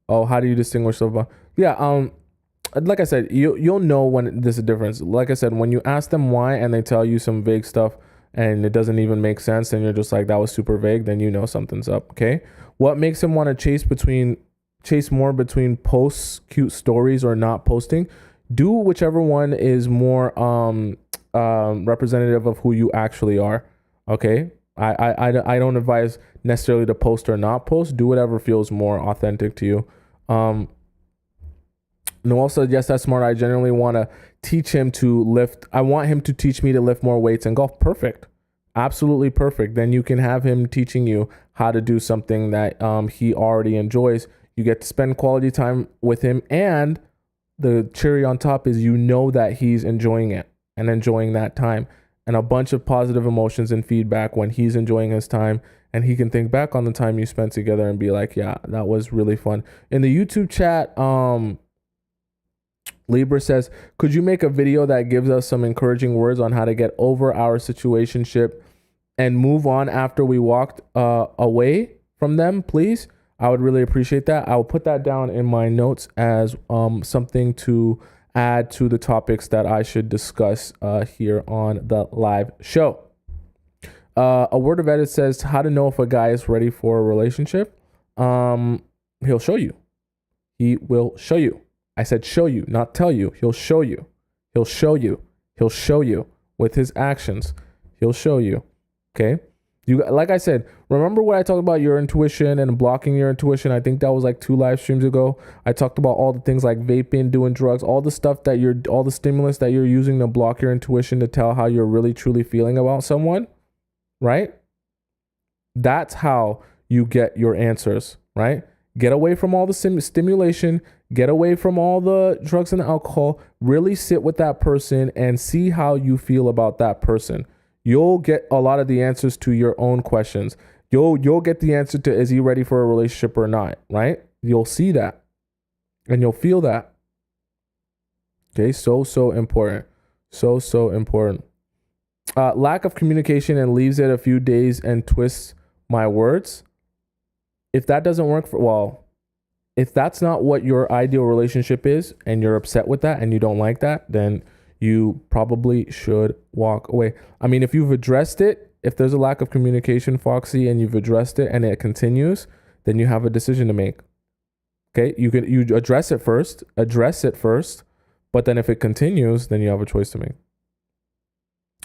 do you distinguish love bomb? Yeah, like I said, you'll know when there's a difference. Like I said, when you ask them why and they tell you some vague stuff and it doesn't even make sense and you're just like, that was super vague, then you know something's up, okay? What makes him want to chase more between posts, cute stories, or not posting? Do whichever one is more representative of who you actually are, okay? I don't advise necessarily to post or not post. Do whatever feels more authentic to you. Noel said, yes, that's smart. I generally want to teach him to lift. I want him to teach me to lift more weights and golf. Perfect. Absolutely perfect. Then you can have him teaching you how to do something that he already enjoys. You get to spend quality time with him. And the cherry on top is, you know, that he's enjoying it and enjoying that time, and a bunch of positive emotions and feedback when he's enjoying his time. And he can think back on the time you spent together and be like, yeah, that was really fun. In the YouTube chat, Libra says, could you make a video that gives us some encouraging words on how to get over our situationship and move on after we walked away from them, please? I would really appreciate that. I will put that down in my notes as something to add to the topics that I should discuss here on the live show. A word of edit says, how to know if a guy is ready for a relationship. He'll show you. He will show you. I said show you, not tell you. He'll show you. He'll show you. He'll show you with his actions. He'll show you. Okay. Like I said, remember when I talked about your intuition and blocking your intuition? I think that was like 2 live streams ago. I talked about all the things like vaping, doing drugs, all the stuff that all the stimulus that you're using to block your intuition to tell how you're really truly feeling about someone, right? That's how you get your answers, right? Get away from all the stimulation, get away from all the drugs and alcohol, really sit with that person and see how you feel about that person. You'll get a lot of the answers to your own questions. You'll get the answer to, is he ready for a relationship or not, right? You'll see that and you'll feel that. Okay, so important. So important. Lack of communication and leaves it a few days and twists my words. If that doesn't work if that's not what your ideal relationship is and you're upset with that and you don't like that, then you probably should walk away. I mean, if you've addressed it, if there's a lack of communication, Foxy, and you've addressed it and it continues, then you have a decision to make. Okay, you address it first, but then if it continues, then you have a choice to make.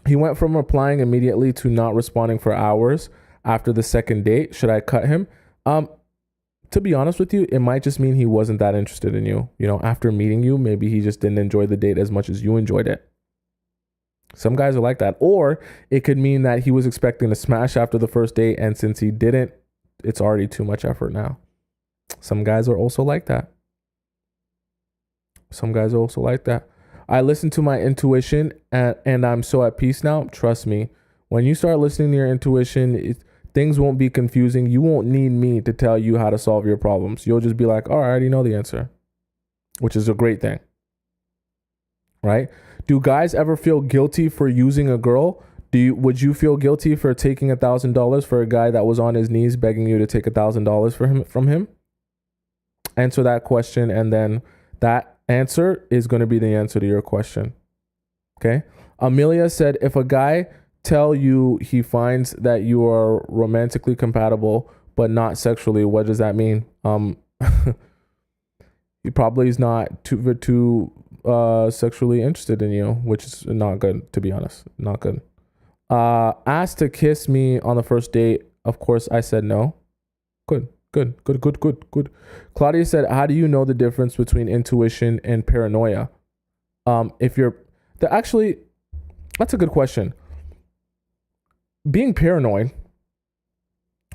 He went from replying immediately to not responding for hours after the second date. Should I cut him? To be honest with you, it might just mean he wasn't that interested in you. You know, after meeting you, maybe he just didn't enjoy the date as much as you enjoyed it. Some guys are like that. Or it could mean that he was expecting to smash after the first date, and since he didn't, it's already too much effort now. Some guys are also like that. I listen to my intuition and I'm so at peace now. Trust me, when you start listening to your intuition, things won't be confusing. You won't need me to tell you how to solve your problems. You'll just be like, oh, I already know the answer, which is a great thing, right? Do guys ever feel guilty for using a girl? Would you feel guilty for taking $1,000 for a guy that was on his knees begging you to take $1,000 from him? Answer that question, and then that answer is going to be the answer to your question. Okay. Amelia said, if a guy tell you he finds that you are romantically compatible but not sexually, what does that mean? He probably is not too sexually interested in you, which is not good, to be honest. Not good. Asked to kiss me on the first date. Of course, I said no. Good. Claudia said, how do you know the difference between intuition and paranoia? Actually, that's a good question. Being paranoid,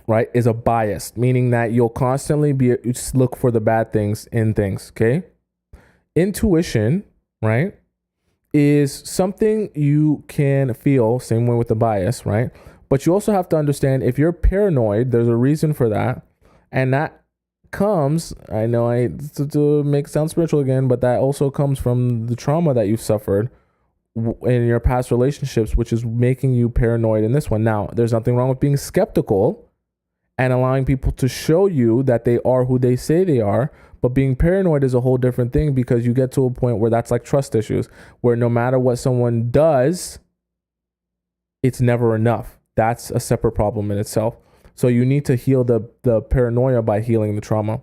right, is a bias, meaning that you'll constantly look for the bad things in things, okay? Intuition, right, is something you can feel, same way with the bias, right? But you also have to understand, if you're paranoid, there's a reason for that. And that comes, I know to make it sound spiritual again, but that also comes from the trauma that you've suffered in your past relationships, which is making you paranoid in this one. Now, there's nothing wrong with being skeptical and allowing people to show you that they are who they say they are. But being paranoid is a whole different thing, because you get to a point where that's like trust issues, where no matter what someone does, it's never enough. That's a separate problem in itself. So you need to heal the paranoia by healing the trauma.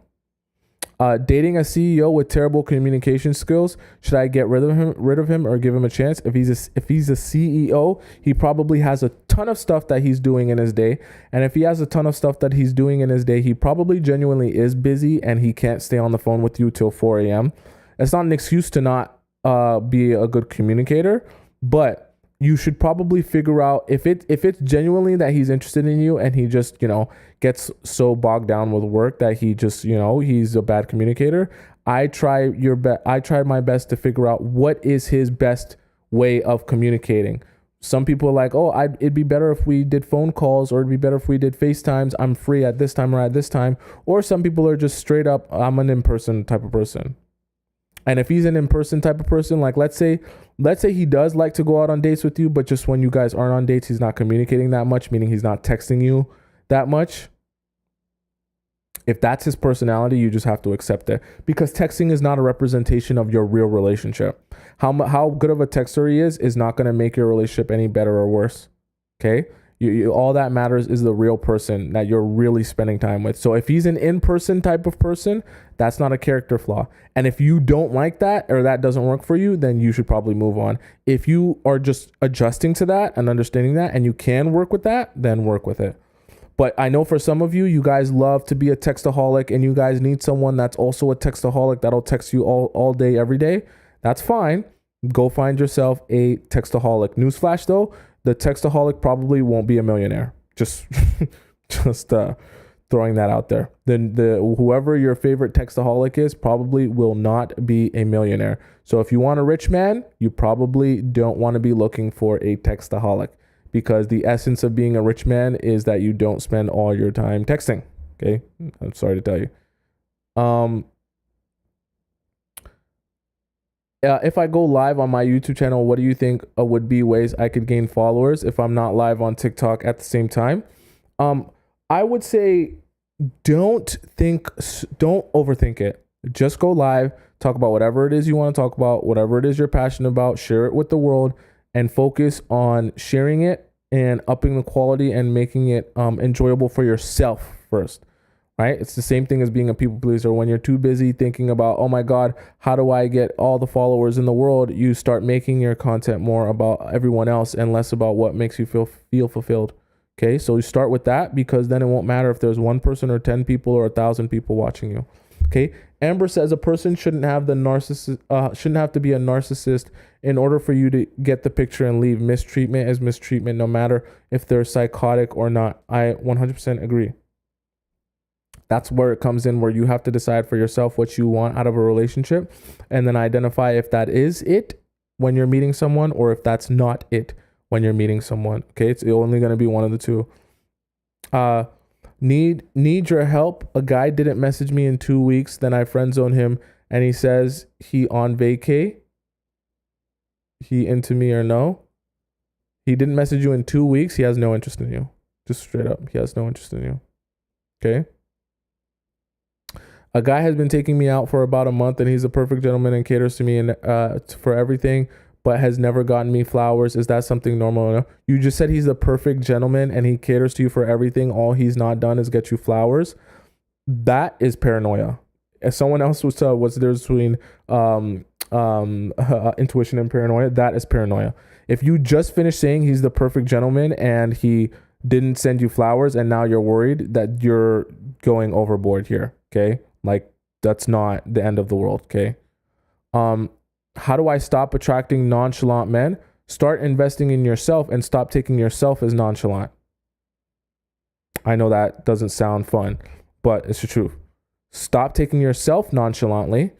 Dating a CEO with terrible communication skills. Should I get rid of him or give him a chance? If he's a CEO, he probably has a ton of stuff that he's doing in his day. And if he has a ton of stuff that he's doing in his day, he probably genuinely is busy and he can't stay on the phone with you till 4 a.m. It's not an excuse to not be a good communicator, but you should probably figure out if it's genuinely that he's interested in you and he just, gets so bogged down with work that he just, he's a bad communicator. I tried my best to figure out what is his best way of communicating. Some people are like, it'd be better if we did phone calls, or it'd be better if we did FaceTimes. I'm free at this time or at this time. Or some people are just straight up, I'm an in-person type of person. And if he's an in-person type of person, like let's say he does like to go out on dates with you, but just when you guys aren't on dates, he's not communicating that much, meaning he's not texting you that much. If that's his personality, you just have to accept it, because texting is not a representation of your real relationship. How good of a texter he is not going to make your relationship any better or worse. Okay? All that matters is the real person that you're really spending time with. So if he's an in-person type of person, that's not a character flaw. And if you don't like that, or that doesn't work for you, then you should probably move on. If you are just adjusting to that and understanding that, and you can work with that, then work with it. But I know for some of you, you guys love to be a textaholic, and you guys need someone that's also a textaholic that'll text you all day, every day. That's fine. Go find yourself a textaholic. Newsflash though, the textaholic probably won't be a millionaire. Just throwing that out there. Then whoever your favorite textaholic is probably will not be a millionaire. So if you want a rich man, you probably don't want to be looking for a textaholic, because the essence of being a rich man is that you don't spend all your time texting. Okay, I'm sorry to tell you. If I go live on my YouTube channel, what do you think would be ways I could gain followers if I'm not live on TikTok at the same time? I would say don't overthink it. Just go live, talk about whatever it is you want to talk about, whatever it is you're passionate about, share it with the world, and focus on sharing it and upping the quality and making it enjoyable for yourself first. Right? It's the same thing as being a people pleaser. When you're too busy thinking about, oh my God, how do I get all the followers in the world? You start making your content more about everyone else and less about what makes you feel fulfilled. Okay. So you start with that, because then it won't matter if there's one person or 10 people or 1,000 people watching you. Okay. Amber says a person shouldn't have to be a narcissist in order for you to get the picture and leave. Mistreatment is mistreatment, no matter if they're psychotic or not. I 100% agree. That's where it comes in, where you have to decide for yourself what you want out of a relationship, and then identify if that is it when you're meeting someone, or if that's not it when you're meeting someone. Okay, it's only going to be one of the two. Need your help. A guy didn't message me in 2 weeks. Then I friend zone him, and he says he on vacay. He into me or no? He didn't message you in 2 weeks. He has no interest in you. Just straight up, he has no interest in you. Okay. A guy has been taking me out for about a month, and he's a perfect gentleman and caters to me and for everything, but has never gotten me flowers. Is that something normal? You just said he's a perfect gentleman and he caters to you for everything. All he's not done is get you flowers. That is paranoia. If someone else was what's the difference between intuition and paranoia, that is paranoia. If you just finished saying he's the perfect gentleman and he didn't send you flowers, and now you're worried, that you're going overboard here. Okay. Like, that's not the end of the world. Okay. How do I stop attracting nonchalant men? Start investing in yourself and stop taking yourself as nonchalant. I know that doesn't sound fun, but it's the truth. Stop taking yourself nonchalantly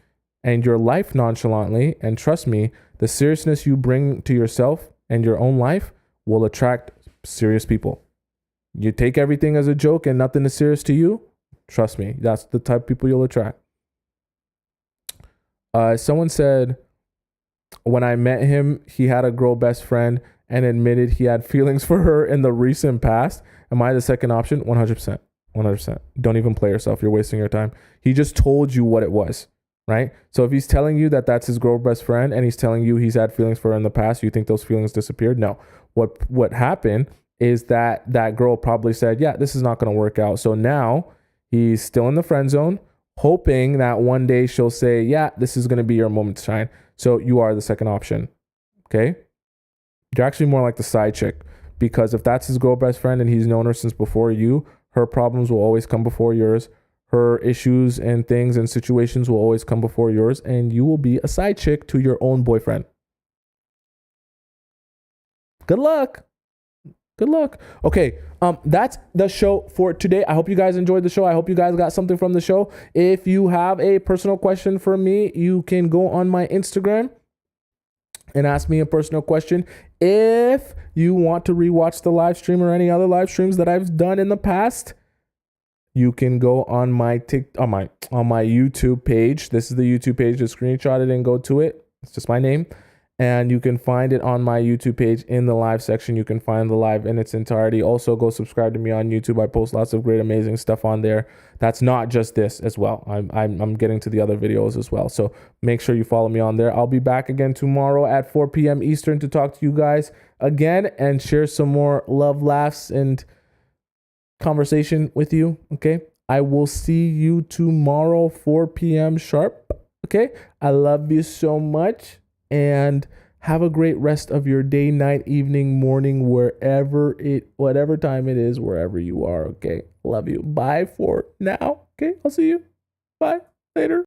and your life nonchalantly. And trust me, the seriousness you bring to yourself and your own life will attract serious people. You take everything as a joke and nothing is serious to you. Trust me, that's the type of people you'll attract. Someone said, when I met him, he had a girl best friend and admitted he had feelings for her in the recent past. Am I the second option? 100%. 100%. Don't even play yourself. You're wasting your time. He just told you what it was, right? So if he's telling you that that's his girl best friend and he's telling you he's had feelings for her in the past, you think those feelings disappeared? No. What happened is that girl probably said, yeah, this is not going to work out. So now he's still in the friend zone, hoping that one day she'll say, yeah, this is going to be your moment to shine. So you are the second option. Okay. You're actually more like the side chick, because if that's his girl best friend and he's known her since before you, her problems will always come before yours. Her issues and things and situations will always come before yours, and you will be a side chick to your own boyfriend. Good luck. Good luck. Okay, that's the show for today. I hope you guys enjoyed the show. I hope you guys got something from the show. If you have a personal question for me, you can go on my Instagram and ask me a personal question. If you want to rewatch the live stream or any other live streams that I've done in the past, you can go on my on my YouTube page. This is the YouTube page. Just screenshot it and go to it. It's just my name. And you can find it on my YouTube page in the live section. You can find the live in its entirety. Also, go subscribe to me on YouTube. I post lots of great, amazing stuff on there. That's not just this as well. I'm getting to the other videos as well. So make sure you follow me on there. I'll be back again tomorrow at 4 p.m. Eastern to talk to you guys again and share some more love, laughs, and conversation with you. Okay. I will see you tomorrow, 4 p.m. sharp. Okay. I love you so much. And have a great rest of your day, night, evening, morning, whatever time it is, wherever you are. Okay. Love you. Bye for now. Okay. I'll see you. Bye. Later.